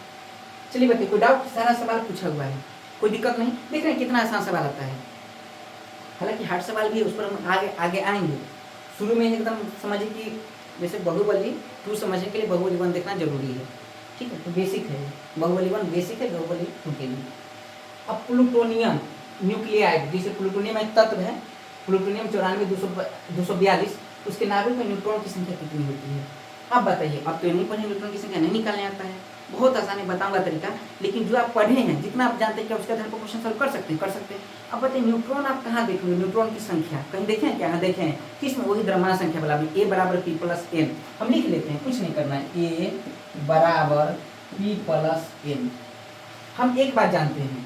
चलिए बताइए कोई डाउट, सारा सवाल पूछा हुआ है, कोई दिक्कत नहीं। देख रहे हैं कितना आसान सवाल आता है, हालांकि हार्ड सवाल भी है, उस पर हम आगे आएंगे। शुरू में एकदम समझिए कि जैसे बाहुबली 2 समझने के लिए बाहुबली 1 देखना जरूरी है, ठीक है, तो बेसिक है, बाहुबली 1 बेसिक है, बाहुबली 2 के लिए। अब प्लूटोनियम न्यूक्लियाइड, जैसे प्लूटोनियम एक तत्व है, प्लूटोनियम 94-242, उसके नाभिक में न्यूट्रॉन की संख्या कितनी होती है। अब बताइए, अब तो नहीं पढ़े, न्यूट्रॉन की संख्या नहीं निकालने आता है, बहुत आसान है, बताऊंगा तरीका, लेकिन जो आप पढ़े हैं, जितना आप जानते हैं क्या उसके आधार पर क्वेश्चन सॉल्व कर सकते हैं। अब बताइए न्यूट्रॉन आप कहाँ देखेंगे, न्यूट्रॉन की संख्या कहीं देखे हैं क्या, हाँ देखे हैं, किसमें, वही द्रव्यमान संख्या वाला भी, A बराबर P+N। हम लिख लेते हैं, कुछ नहीं करना है, A बराबर P+N। हम एक बात जानते हैं,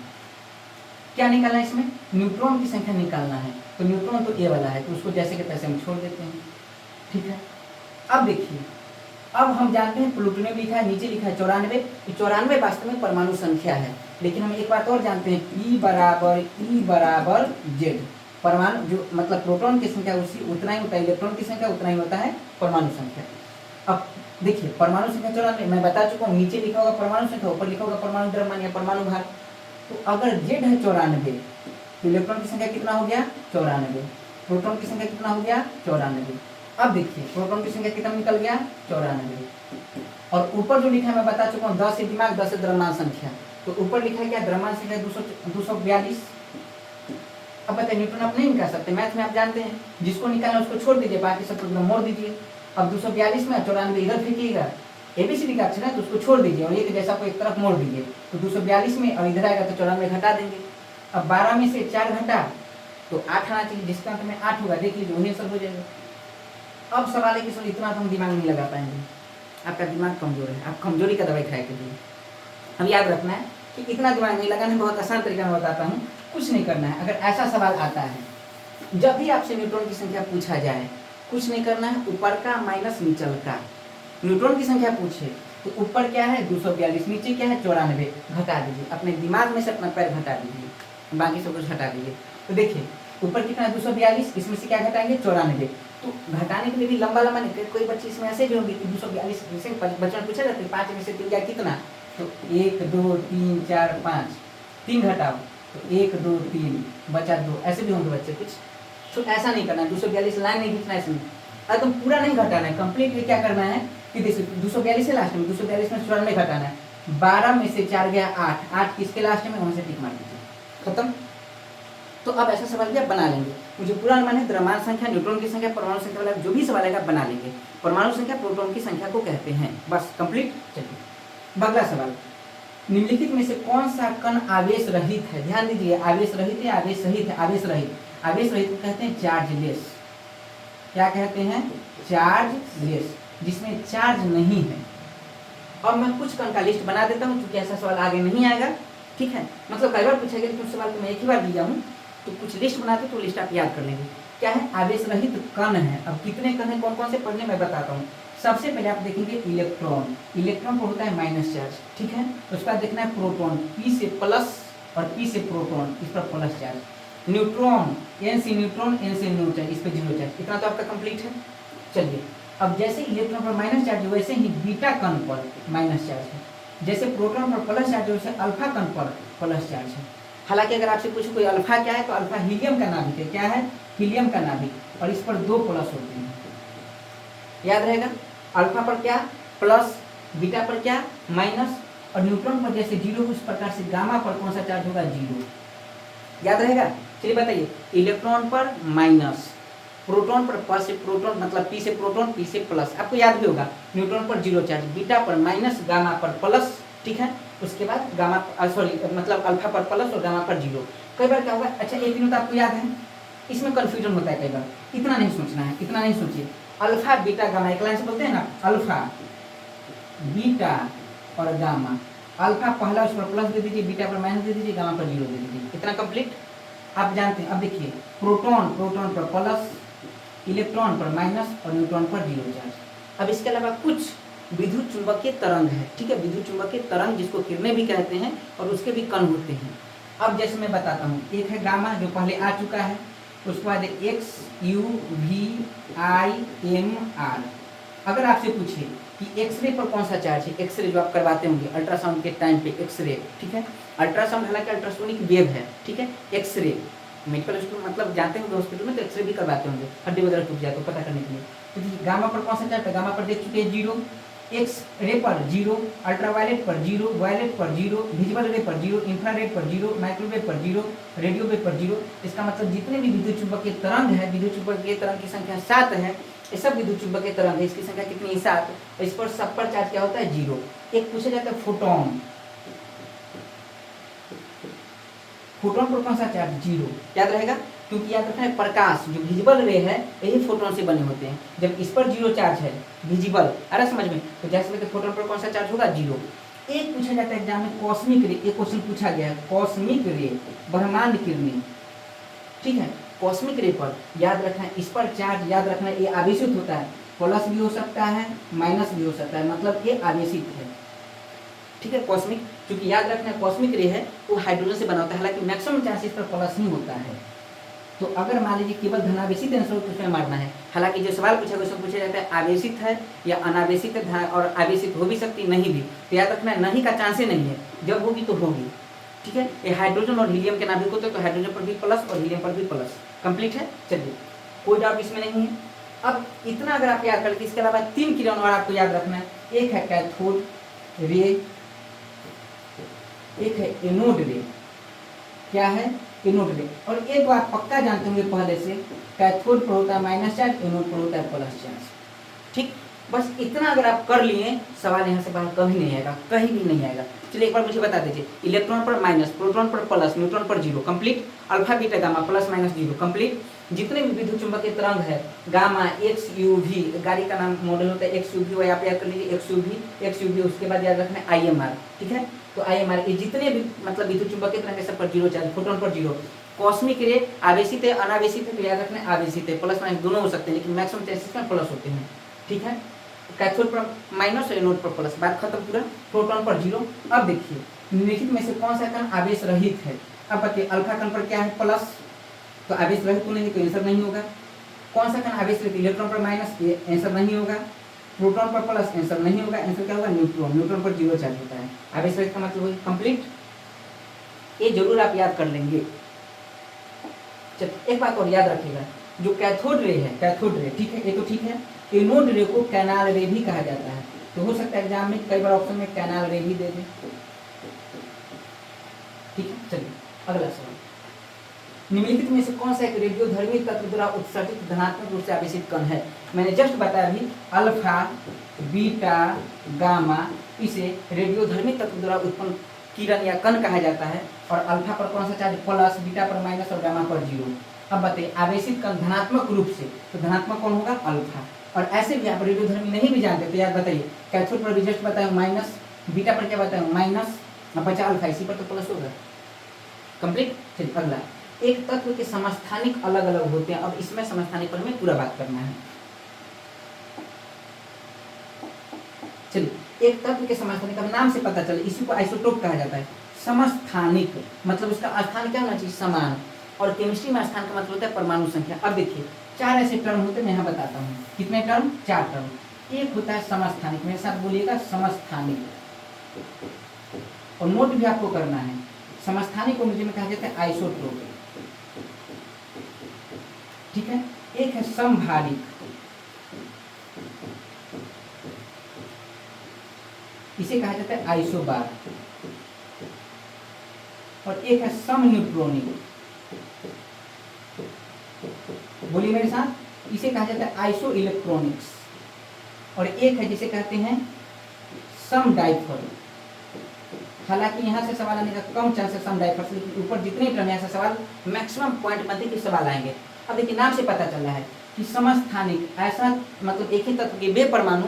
क्या निकालना है इसमें, न्यूट्रॉन की संख्या निकालना है, तो न्यूट्रॉन तो A वाला है, तो उसको जैसे के तैसे हम छोड़ देते हैं, ठीक है। अब देखिए, अब हम जानते हैं प्लूटोनियम लिखा है, नीचे लिखा है 94, 94 वास्तव में परमाणु संख्या है। लेकिन हम एक बात और जानते हैं, P बराबर E बराबर Z, परमाणु जो मतलब प्रोटॉन की संख्या उसी उतना ही होता है, इलेक्ट्रॉन की संख्या उतना ही होता है परमाणु संख्या। अब देखिए परमाणु संख्या 94, मैं बता चुका हूँ, नीचे लिखा होगा परमाणु संख्या, ऊपर लिखा होगा परमाणु द्रव्यमान या परमाणु भार। तो अगर Z है 94, तो इलेक्ट्रॉन की संख्या कितना हो गया, 94, प्रोटॉन की संख्या कितना हो गया, 94। अब देखिए प्रोटॉन की संख्या कितना निकल गया, 94, और ऊपर जो लिखा है मैं बता चुका हूँ, 10 से दिमाग, 10 से द्रव्यमान संख्या, तो ऊपर लिखा है क्या, द्रव्यमान संख्या 242, अब बताइए न्यूट्रॉन आप नहीं निकाल सकते, मैथ में आप जानते हैं जिसको निकालना उसको छोड़ दीजिए, बाकी सब तो मोड़ दीजिए। अब 242 में 94 इधर फेंकिएगा, एबीसीडी का अक्षर है तो उसको छोड़ दीजिए और एक जैसा को एक तरफ मोड़ दीजिए, तो 242 में और इधर आएगा तो 94 घटा देंगे। अब 12 में से 4 घटा तो 8 आना चाहिए, जिसका अंत में 8 होगा, देख लीजिए वही आंसर हो जाएगा। अब सवाल है कि सर इतना तो हम दिमाग नहीं लगा पाएंगे, आपका दिमाग कमजोर है, आप कमजोरी का दवाई खाए कीजिए। अब याद रखना है कि इतना दिमाग नहीं लगाना, बहुत आसान तरीका में बताता हूँ, कुछ नहीं करना है। अगर ऐसा सवाल आता है, जब भी आपसे न्यूट्रॉन की संख्या पूछा जाए, कुछ नहीं करना है, ऊपर का माइनस नीचल का। न्यूट्रॉन की संख्या पूछे तो ऊपर क्या है 242, नीचे क्या है 94, घटा दीजिए, अपने दिमाग में से अपना पैर घटा दीजिए, बाकी सब कुछ हटा दीजिए। तो देखिए ऊपर कितना है 242, इसमें से क्या घटाएंगे 94, तो घटाने के लिए भी लंबा लंबा नहीं, कोई बच्चे इसमें ऐसे भी होंगे कि 242 जैसे बच्चों पूछा जाता है 5 में से 3 गया कितना, तो 1 2 3 4 5, 3 घटाओ तो 1 2 3 बचा 2, ऐसे भी होंगे बच्चे कुछ। तो ऐसा नहीं करना है, 242 लाइन नहीं खींचना है इसमें, एकदम पूरा नहीं घटाना है, कंप्लीटली क्या करना है कि देखिए 242 है लास्ट में, 242 में 94 घटाना है, 12 में से 4 गया 8, 8 किसके लास्ट में, वहाँ से टिक मार दीजिए, खत्म। तो अब ऐसा सवाल भी आप बना लेंगे, मुझे पूरा अनुमान है द्रव्यमान संख्या, न्यूट्रॉन की संख्या, परमाणु संख्या वाला जो भी सवाल है आप बना लेंगे। परमाणु संख्या प्रोटॉन की संख्या को कहते हैं, बस कंप्लीट। चलिए अगला सवाल, निम्नलिखित में से कौन सा कण आवेश रहित है, ध्यान दीजिए आवेश रहित है, आवेश सहित है, आवेश रहित, आवेश रहित को कहते हैं चार्जलेस, क्या कहते हैं चार्जलेस, जिसमें चार्ज नहीं है। अब मैं कुछ कण का लिस्ट बना देता हूँ क्योंकि ऐसा सवाल आगे नहीं आएगा, ठीक है, मतलब कई बार पूछा गया लेकिन सवाल को मैं एक ही बार दिया हूँ, तो कुछ लिस्ट बनाते तो लिस्ट आप याद कर लेंगे। क्या है आवेश रहित कण है। अब कितने कण है, कौन कौन से पढ़ने मैं बताता हूँ। सबसे पहले आप देखेंगे इलेक्ट्रॉन, इलेक्ट्रॉन को होता है माइनस चार्ज, ठीक है। उसके बाद देखना है प्रोटॉन, पी से प्लस और पी से प्रोटॉन, इस पर प्लस चार्ज। न्यूट्रॉन, एन से न्यूट्रॉन, एन से न्यू चार्ज, इस पर जीरो चार्ज। इतना तो आपका कंप्लीट है। चलिए अब जैसे इलेक्ट्रॉन पर माइनस चार्ज है वैसे ही बीटा कण पर माइनस चार्ज है, जैसे प्रोटॉन पर प्लस चार्ज है वैसे अल्फा कण पर प्लस चार्ज है। हालांकि अगर आपसे पूछे कोई अल्फा क्या है तो अल्फा हीलियम का नाभिक है, क्या है हीलियम का नाभिक, और इस पर 2 प्लस होते हैं, याद रहेगा। अल्फा पर क्या प्लस, बीटा पर क्या माइनस, और न्यूट्रॉन पर जैसे जीरो उस प्रकार से गामा पर कौन सा चार्ज होगा जीरो, याद रहेगा। चलिए बताइए इलेक्ट्रॉन पर माइनस, प्रोटॉन पर प्लस, प्रोटॉन मतलब पी से प्रोटॉन पी से प्लस, आपको याद भी होगा। न्यूट्रॉन पर जीरो चार्ज, बीटा पर माइनस, गामा पर प्लस, ठीक है। उसके बाद गामा सॉरी मतलब अल्फा पर प्लस और गामा पर जीरो। कई बार क्या होगा, अच्छा एक दिन तो आपको याद है, इसमें कंफ्यूजन होता है कई बार, इतना नहीं सोचना है, इतना नहीं सोचिए। अल्फा बीटा गामा एक लाइन से बोलते हैं ना, अल्फा बीटा और गामा, अल्फा पहला उस पर प्लस दे दीजिए, बीटा पर माइनस दे दीजिए, गामा पर जीरो दे दीजिए, इतना कंप्लीट आप जानते हैं। अब देखिए प्रोटॉन, प्रोटॉन पर प्लस, इलेक्ट्रॉन पर माइनस और न्यूट्रॉन पर जीरो चार्ज। अब इसके अलावा कुछ विद्युत चुंबकीय तरंग है, ठीक है, विद्युत चुंबकीय तरंग जिसको किरणें भी कहते हैं और उसके भी कण होते हैं। अब जैसे मैं बताता हूँ, एक है गामा जो पहले आ चुका है, उसके बाद X U V I M R. अगर आपसे पूछे कि एक्सरे पर कौन सा चार्ज है, एक्सरे जो आप करवाते होंगे अल्ट्रासाउंड के टाइम पे एक्सरे, ठीक है, अल्ट्रासाउंड हालांकि अल्ट्रासोनिक वेव है, ठीक है, एक्सरे मेडिकल स्कूल मतलब जाते होंगे हॉस्पिटल में तो एक्सरे भी करवाते होंगे, हड्डी वगैरह टूट जाए तो पता करने के लिए। तो गामा पर कौन सा चार्ज है, गामा पर देख चुके हैं जीरो, एक्स रे पर जीरो, अल्ट्रावायलेट पर जीरो, वायलेट पर जीरो, विजिबल रे पर जीरो, इंफ्रारेड पर जीरो, माइक्रोवेव पर जीरो, रेडियो वेव पर जीरो। इसका मतलब जितने भी विद्युत चुंबकीय तरंग है, विद्युत चुंबकीय तरंग की संख्या 7 है, ये सब विद्युत चुंबकीय तरंग है, इसकी संख्या कितनी है 7, इस पर सब पर चार्ज क्या होता है जीरो। एक पूछा जाता है फोटोन, फोटोन पर कौन सा चार्ज जीरो, याद रहेगा, क्योंकि याद रखना है प्रकाश जो विजिबल रे है यही फोटोन से बने होते हैं। जब इस पर जीरो चार्ज है विजिबल, अरे समझ में, तो जैसे कि फोटोन पर कौन सा चार्ज होगा जीरो। एक पूछा जाता है एग्जाम में कॉस्मिक रे, एक क्वेश्चन पूछा गया है कॉस्मिक रे, ब्रह्मांड किरणें, ठीक है, कॉस्मिक रे पर याद रखना है, इस पर चार्ज याद रखना है, ये आवेशित होता है, प्लस भी हो सकता है माइनस भी हो सकता है, मतलब ये आवेशित है, ठीक है। कॉस्मिक क्योंकि याद रखना है कॉस्मिक रे है वो हाइड्रोजन से बना होता है, हालांकि मैक्सिमम चांसेस पर प्लस ही होता है। तो अगर मान लीजिए केवल धनावेशित आंसर तो उसमें मारना है, हालांकि जो सवाल पूछा उसमें पूछा जाता है आवेशित है या अनावेशित है, और आवेशित हो भी सकती नहीं भी, तो याद रखना है नहीं का चांस ही नहीं है, जब होगी तो होगी, ठीक है। ये हाइड्रोजन और हीलियम के नाभिक होते हैं, तो हाइड्रोजन पर भी प्लस और हीलियम पर भी प्लस, कंप्लीट है। चलिए कोई डाउट इसमें नहीं है। अब इतना अगर आप याद करके, इसके अलावा 3 किरण और आपको याद रखना है, एक है कैथोड रे, एक है एनोड रे, क्या है कि नोट ले। और एक बात पक्का जानते होंगे पहले से, कैथोड पर होता है माइनस चार्ज, एनोड पर होता है प्लस चार्ज। ठीक, बस इतना अगर आप कर लिए, सवाल यहाँ से बाहर कभी नहीं आएगा, कहीं भी नहीं आएगा। चलिए एक बार मुझे बता दीजिए, इलेक्ट्रॉन पर माइनस, प्रोटॉन पर प्लस, न्यूट्रॉन पर zero, complete. Alpha beta gamma plus minus zero, complete. जितने भी विद्युत चुंबकीय तरंग है, गामा, एक्स यूवी, गाड़ी का नाम मॉडल होता है एक्स यूवी, वो आप याद कर लीजिए, एक्स यूवी, उसके बाद याद रखना है IMR, ठीक है। तो IMR ये जितने भी मतलब विद्युत चुंबकीय तरंग है सब पर जीरो चार्ज, फोटोन पर जीरो। कॉस्मिक रे आवेशित है, अनावेशित है, तो याद रखना है आवेशित है, प्लस माइनस दोनों हो सकते हैं, लेकिन मैक्सिमम चांसेस में प्लस होते हैं, ठीक है। कैथोड पर माइनस और एनोड पर प्लस, बात खत्म पूरा। प्रोटॉन पर जीरो। अब देखिए निम्नलिखित में से कौन सा कण आवेश रहित है। अब बताइए, अल्फा कण पर क्या है, प्लस, तो आवेश रहित तो नहीं, तो आंसर नहीं होगा। कौन सा कण आवेश रहित, इलेक्ट्रॉन पर माइनस, ये आंसर नहीं होगा। प्रोटॉन पर प्लस, आंसर नहीं होगा। आंसर क्या होगा, न्यूट्रॉन। न्यूट्रॉन पर जीरो चार्ज होता है। आवेश रहित का मतलब वही, कंप्लीट। ये जरूर आप याद कर लेंगे। चलिए एक बात और याद रखिएगा, जो कैथोड रे है, कैथोड रे, ठीक है, ये तो ठीक है। एनोड रे को कैनाल रे भी कहा जाता है। तो हो सकता है एग्जाम में कई बार ऑप्शन में कैनाल रे भी दे दे, ठीक है। चलिए अगला सवाल, निम्नलिखित में से कौन सा एक रेडियोधर्मी तत्व द्वारा उत्सर्जित धनात्मक रूप से आवेशित कण है। मैंने जस्ट बताया अभी, अल्फा, बीटा, गामा, इसे रेडियोधर्मी तत्व द्वारा उत्पन्न किरण या कण कहा जाता है। और अल्फा पर कौन सा चार्ज, प्लस, बीटा पर माइनस और गामा पर जीरो। अब बताइए, आवेशित कण धनात्मक रूप से, तो धनात्मक कौन होगा, अल्फा। और ऐसे भी आप रेडियोधर्मी नहीं भी जानते तो याद बताइए, कैथोड पर भी जस्ट बताया माइनस, बीटा पर क्या बताया माइनस, अब बचा अल्फा, इसी पर तो प्लस होगा, कंप्लीट। चलिए अगला, एक तत्व के समस्थानिक अलग अलग होते हैं। अब इसमें समस्थानिक पर हमें पूरा बात करना है। चलिए, एक तत्व के समस्थानिक, अब नाम से पता चले, इसी को आइसोटोप कहा जाता है। समस्थानिक मतलब उसका स्थान क्या होना चाहिए, समान। और केमिस्ट्री में स्थान का मतलब होता है परमाणु संख्या। अब देखिए, 4 ऐसे टर्म होते हैं, मैं यहाँ बताता हूँ। कितने टर्म, 4 टर्म। एक होता है समस्थानिक, मेरे साथ बोलिएगा, समस्थानिक। और नोट भी आपको करना है, समस्थानिक को मुझे में कहा जाता है आइसोटोप, ठीक है। एक है समभारिक, इसे कहा जाता है आइसोबार। और एक है समन्यूट्रॉनिक, बोलिए मेरे साथ, इसे कहा जाता है आइसो इलेक्ट्रॉनिक्स। और एक है जिसे कहते हैं समडाइफर। हालांकि यहाँ से सवाल आने का कम चांस है समडाइफर, लेकिन ऊपर जितने टर्म यहाँ से सवाल मैक्सिमम पॉइंट बनते कि सवाल आएंगे। अब देखिए, नाम से पता चल रहा है कि समस्थानिक, ऐसा मतलब एक ही तत्व के वे परमाणु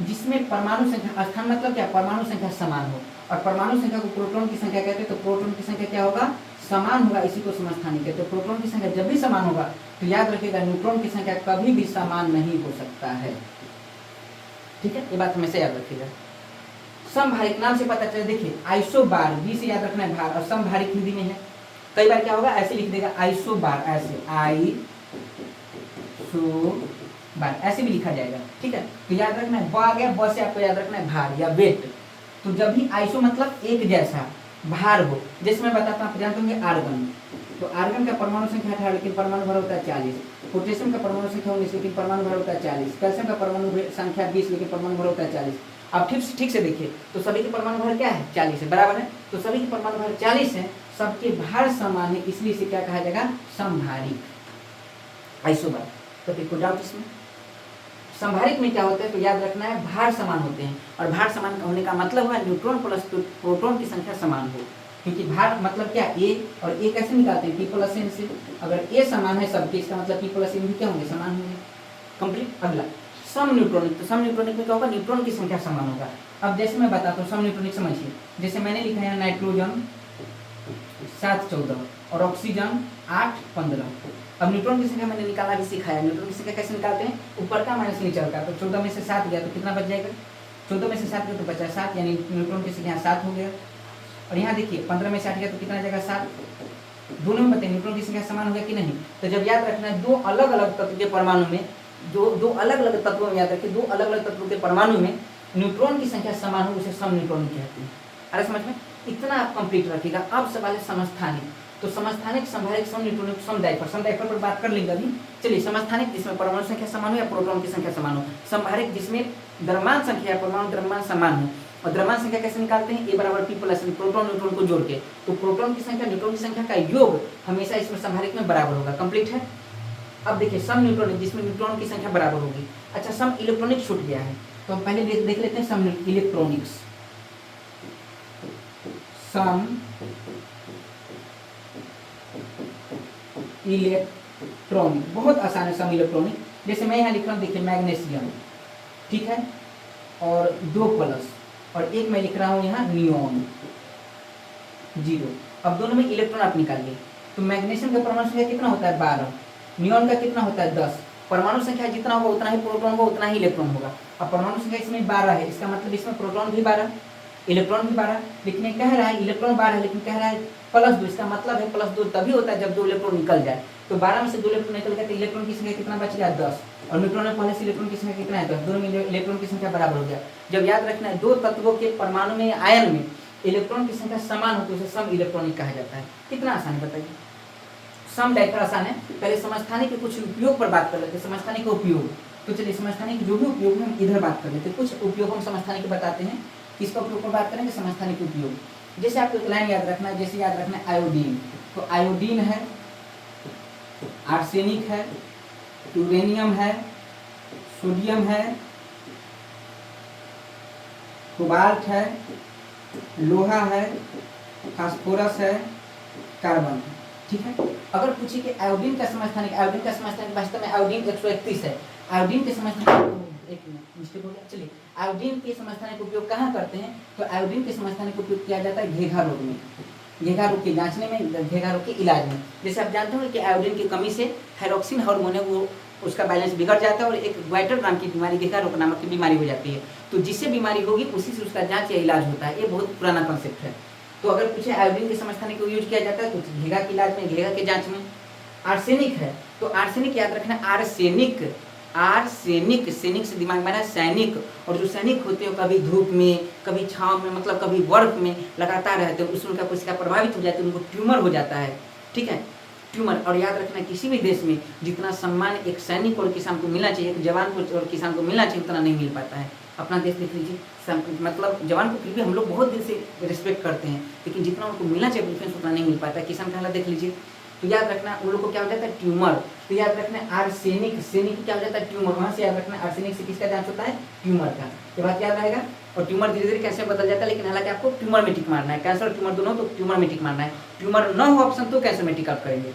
जिसमें परमाणु संख्या, स्थान मतलब क्या, परमाणु संख्या समान हो। और परमाणु संख्या को प्रोटॉन की संख्या कहते हैं, तो प्रोटॉन की संख्या क्या होगा, समान होगा, इसी को समस्थानिक कहते हैं। तो प्रोटॉन की संख्या जब भी समान होगा तो याद रखिएगा, न्यूट्रॉन की संख्या कभी भी समान नहीं हो सकता है, ठीक है। ये बात हमेशा याद रखिएगा। समभारिक नाम से पता चले, देखिए आइसोबार, बी से याद रखना है भार, और समभारिक हिंदी में है। कई बार क्या होगा, ऐसे लिख देगा आइसोबार, ऐसे बार ऐसे भी लिखा जाएगा, ठीक है। तो याद रखना है, ब आ गया, ब से आपको याद रखना है भार या वेट। तो जब भी आइसो मतलब एक जैसा, भार हो, जैसे मैं बताता हूँ, आप जानते होंगे आर्गन। तो आर्गन का परमाणु संख्या 18, लेकिन परमाणु भर होता है 40। पोटेशियम का परमाणु संख्या 19, लेकिन परमाणु भर होता है 40। कैल्शियम का परमाणु संख्या 20, लेकिन परमाणु भर होता है 40। अब ठीक से देखिए, तो सभी के परमाणु भर क्या है, 40 है, बराबर है। तो सभी के परमाणु भर 40 है, सबके भार समान है, इसलिए इसे क्या कहा जाएगा, समभारिक, आइसोबार। तो फिर कोई डाउट इसमें। समभारिक में क्या होता है, तो याद रखना है, भार समान होते हैं। और भार समान होने का मतलब हुआ न्यूट्रॉन प्लस प्रोटॉन की संख्या समान हो। क्योंकि भार मतलब क्या, ए, और ए कैसे निकालते हैं, पी प्लस एन से। अगर ए समान है सबके, इसका मतलब पी प्लस एन भी क्या होंगे, समान होंगे, कंप्लीट। अगला, सम न्यूट्रॉनिक। तो सम न्यूट्रॉनिक में क्या होगा, न्यूट्रॉन की संख्या समान होगा। अब जैसे मैं बताता हूँ सम न्यूट्रॉनिक, समझिए, जैसे मैंने लिखा है नाइट्रोजन 7-14 और ऑक्सीजन 8-15। अब न्यूट्रॉन की संख्या मैंने निकाला भी सिखाया। न्यूट्रॉन की संख्या कैसे निकालते हैं, ऊपर का माइनस नीचे का। तो 14 में से 7 गया तो कितना बच जाएगा, 14 में से 7 गया तो बचा 7, यानी न्यूट्रॉन की संख्या 7 हो गया। और यहाँ देखिए 15 में से 8 गया तो कितना जाएगा, 7। दोनों में बताइए न्यूट्रॉन की संख्या समान हो गया कि नहीं। तो जब याद रखना है, दो अलग अलग तत्व के परमाणु में, दो अलग अलग तत्वों में, याद रखिए, दो अलग अलग तत्वों के परमाणु में न्यूट्रॉन की संख्या समान हो, उसे सम न्यूट्रॉनिक कहते हैं। अरे समझ में, इतना आप कंप्लीट रखिएगा। अब सवाल है समस्थानिक। तो समस्थानिक, समभारिक, सम न्यूट्रॉनिक, समडाइफर। समडाइफर पर बात कर लेंगे अभी। चलिए, समस्थानिक जिसमें परमाणु संख्या समान हो या प्रोटॉन की संख्या समान हो। समभारिक जिसमें द्रव्यमान संख्या या परमाणु द्रव्यमान समान हो। और द्रव्यमान संख्या कैसे निकालते हैं, ए बराबर पी प्लस प्रोटॉन न्यूट्रॉन को जोड़ के। तो प्रोटॉन की संख्या न्यूट्रॉन की संख्या का योग हमेशा इसमें संभावित में बराबर होगा। कंप्लीट है। अब देखिए सम न्यूट्रॉनिक जिसमें न्यूट्रॉन की संख्या बराबर होगी। अच्छा सम इलेक्ट्रॉनिक छूट गया है, तो हम पहले देख लेते हैं सम इलेक्ट्रॉनिक्स। सम इलेक्ट्रॉनिक बहुत आसान है सम इलेक्ट्रॉनिक। जैसे मैं यहाँ लिख रहा हूँ, देखिए मैग्नीशियम, ठीक है, और 2 प्लस, और एक मैं लिख रहा हूँ यहाँ नियॉन 0। अब दोनों में इलेक्ट्रॉन आप निकालिए। तो मैग्नीशियम का परमाणु संख्या कितना होता है 12, नियॉन का कितना होता है 10। परमाणु संख्या जितना होगा उतना ही प्रोटॉन होगा, उतना ही इलेक्ट्रॉन होगा। अब परमाणु संख्या इसमें 12 है, इसका मतलब इसमें प्रोटॉन भी 12, इलेक्ट्रॉन भी 12। लेकिन ये कह रहा है इलेक्ट्रॉन 12 है, लेकिन कह रहा है +2। इसका मतलब है +2 तभी होता है जब 2 इलेक्ट्रॉन निकल जाए। तो 12 में से 2 इलेक्ट्रॉन निकल गए तो इलेक्ट्रॉन की संख्या कितना बच गया 10, और न्यूट्रॉन में पहले से इलेक्ट्रॉन की संख्या कितना है 10। दोनों में इलेक्ट्रॉन की संख्या बराबर हो गया। जब याद रखना है 2 तत्वों के परमाणु में आयन में इलेक्ट्रॉन की संख्या समान हो तो उसे सम इलेक्ट्रॉनिक कहा जाता है। कितना आसान है बताइए। सम डायरेक्ट आसान है। पहले समस्थानिक के कुछ उपयोग पर बात कर लेते हैं। समस्थानिक का उपयोग, तो चलिए समस्थानिक जो भी उपयोग है हम इधर बात कर लेते हैं। कुछ उपयोग हम समस्थानिक के बताते हैं। किसका उपयोग पर बात करेंगे, समस्थानिक उपयोग। जैसे आपको एक लाइन याद रखना है, जैसे याद रखना है आयोडीन, तो आयोडीन है, आर्सेनिक है, यूरेनियम है, सोडियम है, कोबाल्ट है, लोहा है, फास्फोरस है, कार्बन है, ठीक है। अगर पूछिए कि आयोडीन का समस्थानिक, आयोडीन का समस्थानिक वास्तव में आयोडीन 131 है। आयोडीन के समस्थानिक, एक मिस्टेक हो गया, चलिए आयोडीन के समस्थानिक उपयोग कहाँ करते हैं, तो आयोडीन के समस्थानिक उपयोग किया जाता है घेघा रोग में, घेघा रोग के जांचने में, घेघा रोग के इलाज में। जैसे आप जानते हो कि आयोडीन की कमी से थायरॉक्सिन हार्मोन है वो उसका बैलेंस बिगड़ जाता है और एक ग्वाइटर नाम की बीमारी, घेघा रोग नामक की बीमारी हो जाती है। तो जिससे बीमारी होगी उसी से उसका जांच या इलाज होता है। ये बहुत पुराना कॉन्सेप्ट है। तो अगर पूछे आयोडीन के समस्थानिक को यूज किया जाता है तो घेघा के इलाज में, घेघा के जांच में। आर्सेनिक है, तो आर्सेनिक याद रखना, आर्सेनिक, आर्सेनिक, सैनिक से दिमाग में सैनिक, और जो सैनिक होते हैं कभी धूप में, कभी छांव में, मतलब कभी बर्फ में लगातार रहते हैं, उसमें उनका कोशिका प्रभावित हो जाती है, उनको ट्यूमर हो जाता है, ठीक है, ट्यूमर। और याद रखना किसी भी देश में जितना सम्मान एक सैनिक और किसान को मिलना चाहिए, एक जवान को और किसान को मिलना चाहिए, उतना नहीं मिल पाता है। अपना देश देख लीजिए, मतलब जवान को फिर भी हम लोग बहुत दिन से रिस्पेक्ट करते हैं, लेकिन जितना उनको मिलना चाहिए डिफेंस उतना नहीं मिल पाता है। किसान का हालत देख लीजिए। तो याद रखना उन लोग को क्या हो जाता है, ट्यूमर। तो याद रखना आर्सेनिक, सेनिक क्या हो जाता है, ट्यूमर। वहां से याद रखना आर्सेनिक से किसका जांच होता है, ट्यूमर का। ये बात याद रहेगा। और ट्यूमर धीरे धीरे कैंसर बदल जाता है, लेकिन हालांकि आपको ट्यूमर में टिक मारना है। कैंसर और ट्यूमर दोनों, तो ट्यूमर में टिक मारना है। ट्यूमर न हो ऑप्शन तो कैंसर में टिक आप करेंगे।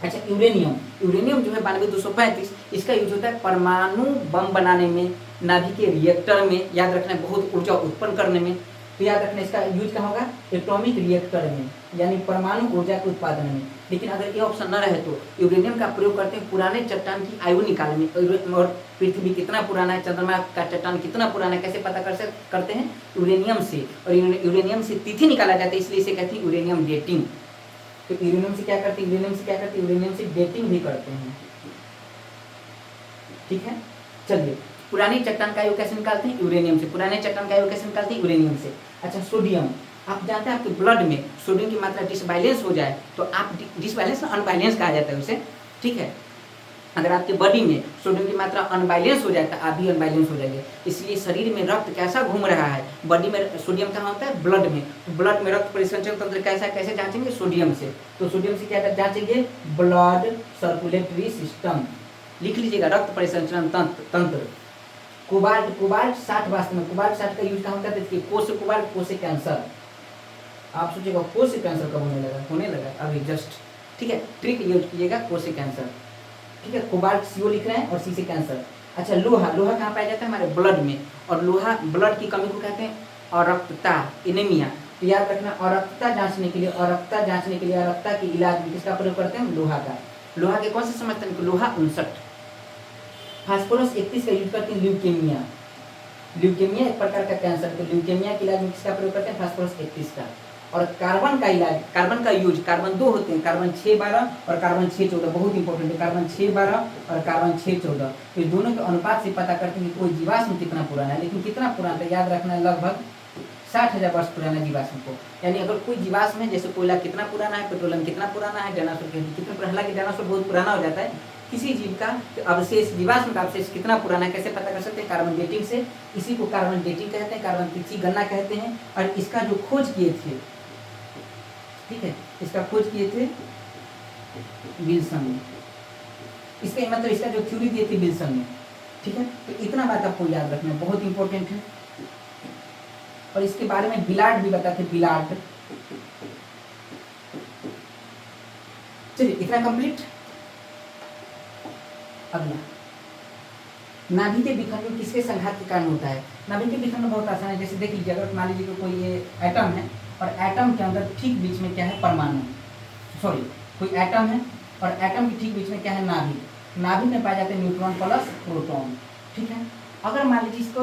अच्छा यूरेनियम, यूरेनियम जो है 9235, इसका यूज होता है परमाणु बम बनाने में, नाभिक के रिएक्टर में, याद रखना बहुत ऊर्जा उत्पन्न करने में। तो याद रखना इसका यूज कहाँ होगा, एटॉमिक रिएक्टर में, यानी परमाणु ऊर्जा के उत्पादन में। लेकिन अगर ये ऑप्शन न रहे तो यूरेनियम का प्रयोग करते हैं पुराने चट्टान की आयु निकालने में। और पृथ्वी कितना पुराना है, चंद्रमा का चट्टान कितना पुराना है, कैसे पता करते हैं, यूरेनियम से। और यूरेनियम से तिथि निकाला जाता है, इसलिए इसे कहते हैं यूरेनियम डेटिंग। तो यूरेनियम से क्या करते हैं, यूरेनियम से डेटिंग भी करते हैं, ठीक है। चलिए पुरानी चट्टान का आयु कैसे निकालते हैं, यूरेनियम से। पुराने चट्टान का आयु कैसे निकालते हैं, यूरेनियम से। अच्छा सोडियम, आप जानते हैं आपके ब्लड में सोडियम की मात्रा डिसबैलेंस हो जाए तो आप डिसबैलेंस अनबैलेंस कहा जाता है उसे, ठीक है। अगर आपके बॉडी में सोडियम की मात्रा अनबैलेंस हो जाए तो आप भी अनबैलेंस हो जाएंगे। इसलिए शरीर में रक्त कैसा घूम रहा है, बॉडी में सोडियम कहाँ होता है, ब्लड में। तो ब्लड में रक्त परिसंचरण तंत्र कैसा, कैसे जांचेंगे, सोडियम से। तो सोडियम से क्या जांचेंगे, ब्लड सर्कुलेटरी सिस्टम, लिख लीजिएगा, रक्त परिसंचरण तंत्र। कोबाल्ट, कोबाल्ट 60 वास्तव में, कोबाल्ट 60 का यूज कहाँ होता है, देखिए कोष कोबाल्ट, कोष कैंसर। आप सोचिएगा कोष कैंसर कब होने लगा अभी जस्ट, ठीक है। ट्रिक यूज कीजिएगा, कोष कैंसर, ठीक है। कोबाल्ट CO लिख रहे हैं और C से कैंसर। अच्छा लोहा, लोहा कहाँ पाया जाता है, हमारे ब्लड में। और लोहा, ब्लड की कमी को कहते हैं अरक्तता, एनीमिया। तो याद रखना अरक्तता जांचने के लिए, अरक्तता के इलाज में किसका प्रयोग करते हैं, लोहा का। लोहा के कौन से समझते हैं, लोहा 59। फास्फोरस 31 का यूज करते हैं ल्यूकेमिया, ल्यूकेमिया एक प्रकार का कैंसर। तो ल्यूकेमिया के इलाज में किसका प्रयोग करते हैं, फास्फोरस 31 का। और कार्बन का इलाज, कार्बन का यूज, कार्बन 2 होते हैं, कार्बन 612 और कार्बन 614, बहुत इंपॉर्टेंट है, कार्बन 612 और कार्बन 614। तो दोनों के अनुपात से पता करते हैं कि कोई जीवाश्म कितना पुराना है। लेकिन कितना पुराना है, याद रखना लगभग 60,000 वर्ष पुराना जीवाश्म को। यानी अगर कोई जीवाश्म है, जैसे कोयला कितना पुराना है, पेट्रोलियम कितना पुराना है, डायनासोर कितना पुराना, हालांकि डायनासोर बहुत पुराना हो जाता है, किसी जीव का अवशेष, जीवाश्म का अवशेष कितना पुराना है कैसे पता कर सकते हैं? कार्बन डेटिंग से। इसी को कार्बन डेटिंग कहते हैं, कार्बन तिथि गणना कहते हैं। और इसका जो खोज किए थे, ठीक है, इसका खोज किए थे विल्सन ने। इसका मतलब इसका जो थ्योरी दी थी विल्सन ने, ठीक है। तो इतना बात आपको याद रखना बहुत इंपॉर्टेंट है। और इसके बारे में बिलार्ड भी बताते, बिलार्ड। चलिए इतना कंप्लीट। अगला, नाभि के विखंडन किसके संघात के कारण होता है? नाभि के विखंडन बहुत आसान है। जैसे देख लीजिए, अगर मान लीजिए कोई ये एटम है और एटम के अंदर ठीक बीच में क्या है? परमाणु। सॉरी, कोई एटम है और एटम के ठीक बीच में क्या है? नाभि। नाभि में पाए जाते हैं न्यूट्रॉन प्लस प्रोटॉन, ठीक है। अगर मान लीजिए इसको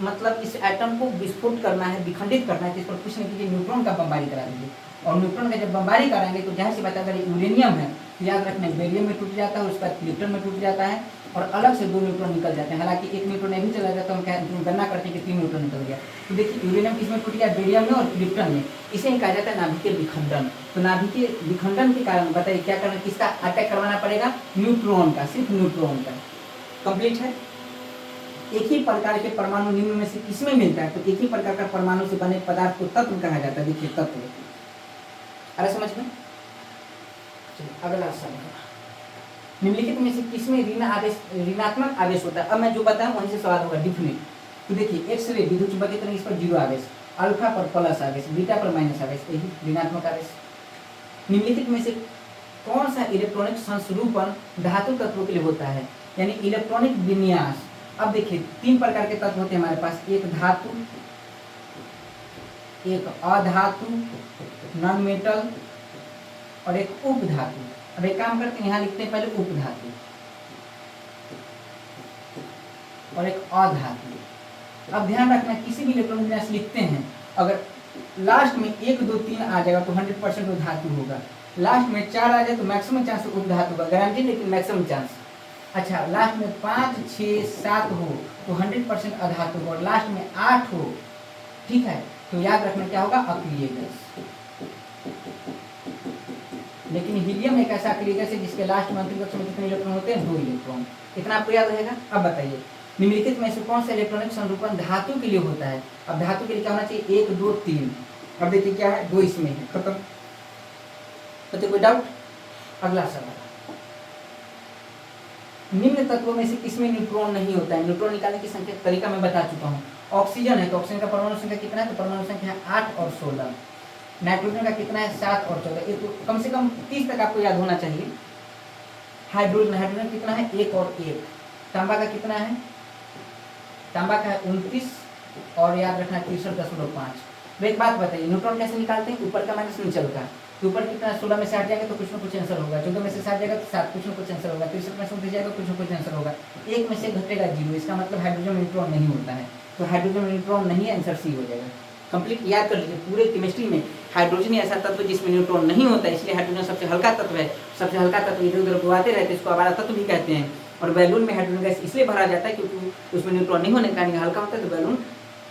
मतलब इस एटम को विस्फोट करना है, विखंडित करना है, तो इस पर कुछ नहीं कीजिए, न्यूट्रॉन का बमबारी करा दीजिए। और न्यूट्रॉन का जब बमबारी कराएंगे तो जाहिर सी बात है, अगर यूरेनियम है तो याद रखना बेरियम में टूट जाता है, उसका प्लूटन में टूट जाता है और अलग से 2 न्यूट्रॉन निकल जाते हैं। हालांकि 1 न्यूट्रॉन नहीं चला जाता, तो हम गणना करते हैं कि 3 न्यूट्रॉन निकल गया। तो देखिए यूरेनियम किसमें टूट गया? बेरियम में और प्लूटन में। इसे ही कहा जाता है नाभिक के विखंडन। तो नाभिक के विखंडन के कारण बताइए क्या करना, किसका अटैक करवाना पड़ेगा? न्यूट्रॉन का, सिर्फ न्यूट्रॉन का। कंप्लीट है। एक ही प्रकार के परमाणु निम्न में से किसमें मिलता है? तो एक ही प्रकार का परमाणु से बने पदार्थ को तत्व कहा जाता है। देखिए तत्व, अरे समझ में। अगला सवाल, निम्नलिखित में से किसमें ऋणात्मक आवेश होता है? अब मैं जो बताऊं वहीं से सवाल होगा डिफिनेट। तो देखिए एक्सरे विद्युत चुंबकीय तरंग, इस पर 0 आवेश, अल्फा पर प्लस आवेश, बीटा पर माइनस आवेश, यही ऋणात्मक आवेश। निम्नलिखित में से कौन सा इलेक्ट्रॉनिक संस्रूपण धातु तत्वों के लिए होता है? यानी इलेक्ट्रॉनिक विन्यास। अब देखिए 3 प्रकार के तत्व होते हैं हमारे पास, एक धातु, एक अधातु नॉन मेटल और एक उपधातु। अब एक काम करते हैं, यहाँ लिखते हैं पहले उपधातु और एक अधातु। अब ध्यान रखना किसी भी इलेक्ट्रॉनिक विन्यास लिखते हैं, अगर लास्ट में 1 2 3 आ जाएगा तो 100% वो धातु होगा। लास्ट में 4 आ जाए तो मैक्सिमम चांस उपधातु होगा, गारंटी लेकिन मैक्सिमम चांस। अच्छा, लास्ट में 5 6 7 हो तो 100% अधातु हो, और लास्ट में 8 हो, ठीक है, तो याद रखना क्या होगा? अक्रिय गैस। लेकिन हीलियम एक ऐसा अक्रिय गैस है जिसके लास्ट में अंतिम कक्ष में कितने इलेक्ट्रॉन होते हैं? 2 इलेक्ट्रॉन। इतना आपको याद रहेगा। अब बताइए निम्नलिखित में से कौन सा इलेक्ट्रॉनिक संरूपण धातु के लिए होता है? अब धातु के लिए क्या होना चाहिए? 1 2 3। अब देखिए क्या है? 2 इसमें है, खत्म। तो कोई डाउट? अगला सवाल, निम्न तत्वों में से किसमें न्यूट्रॉन नहीं होता है? न्यूट्रॉन निकालने की संख्या तरीका मैं बता चुका हूँ। ऑक्सीजन है तो ऑक्सीजन का परमाणु संख्या कितना है? तो परमाणु संख्या है 8 और 16। नाइट्रोजन का कितना है? 7 और 14। ये तो कम से कम 30 तक आपको याद होना चाहिए। हाइड्रोजन कितना है? 1 और 1। तांबा का कितना है? तांबा का है 29 और याद रखना 63.5। तो एक बात बताइए, न्यूट्रॉन कैसे निकालते हैं? ऊपर का माइनस नीचे का। तो ऊपर कितना? 16 में से 8 जाएगा तो कुछ ना कुछ आंसर होगा, 14 में से 7 जाएगा तो 7, कुछ ना कुछ आंसर होगा, 63 में से 29 जाएगा कुछ ना कुछ आंसर होगा। 1 में से घटेगा 0, इसका मतलब हाइड्रोजन न्यूट्रॉन नहीं होता है। तो हाइड्रोजन न्यूट्रॉन नहीं, आंसर सी हो जाएगा। कंप्लीट याद कर लीजिए, पूरे केमिस्ट्री में हाइड्रोजन ही ऐसा तत्व जिसमें न्यूट्रॉन नहीं होता है, इसलिए हाइड्रोजन सबसे हल्का तत्व है। सबसे हल्का तत्व इधर उधर घुमाते रहते हैं, इसको आवारा तत्व भी कहते हैं। और बैलून में हाइड्रोजन गैस इसलिए भरा जाता है क्योंकि उसमें न्यूट्रॉन नहीं होने के कारण हल्का होता है। तो बैलून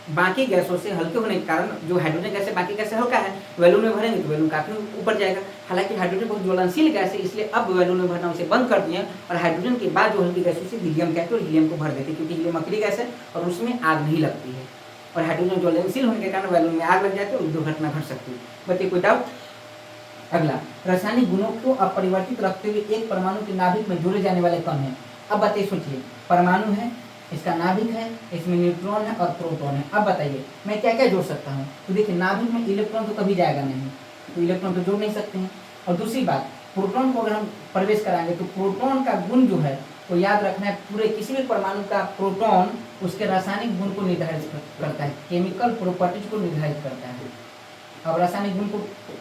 बाकी गैसों से हल्के होने के कारण, जो हाइड्रोजन गैस है बाकी गैस से हल्का है, बैलून में भरेंगे तो बैलून काफी ऊपर जाएगा। हालांकि हाइड्रोजन बहुत ज्वलनशील गैस है, इसलिए अब बैलून में भरना उसे बंद कर दिए और हाइड्रोजन के बाद जो हल्की गैस उसे हीलियम कहते हैं और हीलियम को भर देते हैं, क्योंकि हीलियम अकेली गैस है और उसमें आग नहीं लगती है। और हाइड्रोजन ज्वलनशील होने के कारण बैलून में आग लग जाती है और दुर्घटना घट सकती है। बताइए कोई डाउट? अगला, रासायनिक गुणों को अपरिवर्तित रखते हुए एक परमाणु के नाभिक में जोड़े जाने वाले कण है। अब बताइए, सोचिए, परमाणु है, इसका नाभिक है, इसमें न्यूट्रॉन है और प्रोटॉन है। अब बताइए मैं क्या क्या जोड़ सकता हूँ? तो देखिए नाभिक में इलेक्ट्रॉन तो कभी जाएगा नहीं, तो इलेक्ट्रॉन तो जोड़ नहीं सकते हैं। और दूसरी बात, प्रोटॉन को अगर हम प्रवेश कराएंगे तो प्रोटॉन का गुण जो है वो याद रखना है, पूरे किसी भी परमाणु का प्रोटॉन उसके रासायनिक गुण को निर्धारित करता है, केमिकल प्रॉपर्टीज को निर्धारित करता है। अब रासायनिक गुण को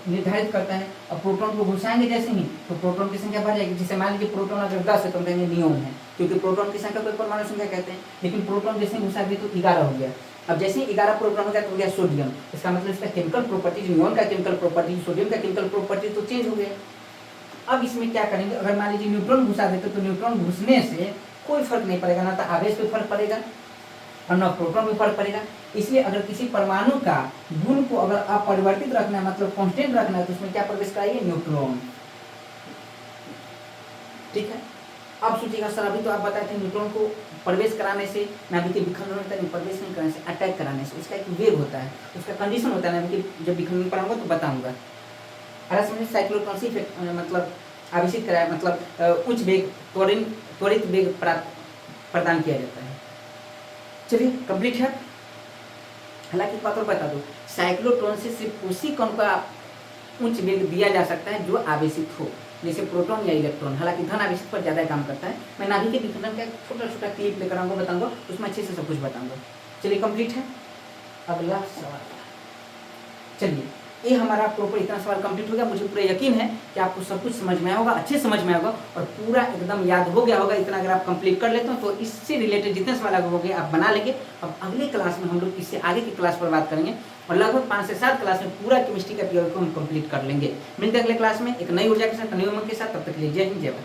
निर्धारित करता है, अब प्रोटॉन को घुसाएंगे जैसे ही तो प्रोटॉन की संख्या बढ़ जाएगी। जैसे मान लीजिए प्रोटॉन अगर 10 है तो हम कहेंगे नियोन है, क्योंकि प्रोटॉन की संख्या को परमाणु संख्या कहते हैं। लेकिन प्रोटॉन जैसे ही घुसा दिए तो 11 हो गया। अब जैसे ही 11 प्रोटॉन हो गया तो हो गया सोडियम। इसका मतलब इसका केमिकल प्रॉपर्टीज, नियोन का केमिकल प्रॉपर्टीज, सोडियम का केमिकल प्रॉपर्टीज तो चेंज हो गया। अब इसमें क्या करेंगे? अगर मान लीजिए न्यूट्रॉन घुसा देते तो न्यूट्रॉन घुसने से कोई फर्क नहीं पड़ेगा, ना तो आवेश पे फर्क पड़ेगा और न प्रोटॉन में फर्क पड़ेगा। इसलिए अगर किसी परमाणु का गुण को अगर अपरिवर्तित रखना है, मतलब कांस्टेंट रखना है, तो उसमें क्या प्रवेश कराइए? न्यूट्रॉन। ठीक है, अब सोचिएगा सर अभी तो आप बताए थे न्यूट्रॉन को प्रवेश कराने से नाभिक के विखंडन तक प्रवेश नहीं कराने से, अटैक कराने से, उसका एक वेग होता है, उसका कंडीशन होता है। नाभिक जब विखंडन पढ़ाऊंगा तो बताऊंगा। अरे समझे साइक्लोट्रॉन से मतलब आवेशित कराया, मतलब उच्च वेग त्वरित वेग प्रदान किया जाता है। चलिए कंप्लीट है। हालांकि एक बात और बता दो, साइक्लोट्रॉन से सिर्फ उसी कण का उच्च वेग दिया जा सकता है जो आवेशित हो, जैसे प्रोटॉन या इलेक्ट्रॉन। हालांकि धन आवेशित पर ज़्यादा काम करता है। मैं नाभिक के विखंडन का एक छोटा छोटा क्लिप लेकर आऊँगा, बताऊँगा, उसमें अच्छे से सब कुछ बताऊँगा। चलिए कंप्लीट है। अगला सवाल, चलिए ये हमारा प्रॉपर इतना सवाल कंप्लीट हो गया। मुझे पूरा यकीन है कि आपको सब कुछ समझ में आया होगा, अच्छे समझ में आया होगा और पूरा एकदम याद हो गया होगा। इतना अगर आप कंप्लीट कर लेते हो तो इससे रिलेटेड जितने सवाल आगे हो गए आप बना लेंगे। अब अगले क्लास में हम लोग इससे आगे की क्लास पर बात करेंगे और लगभग 5 से 7 क्लास में पूरा केमिस्ट्री का पीओ को हम कंप्लीट कर लेंगे। मिलते हैं अगले क्लास में एक नई ऊर्जा के साथ, नई उमंग के साथ। तब तक के लिए जय हिंद, जय भारत।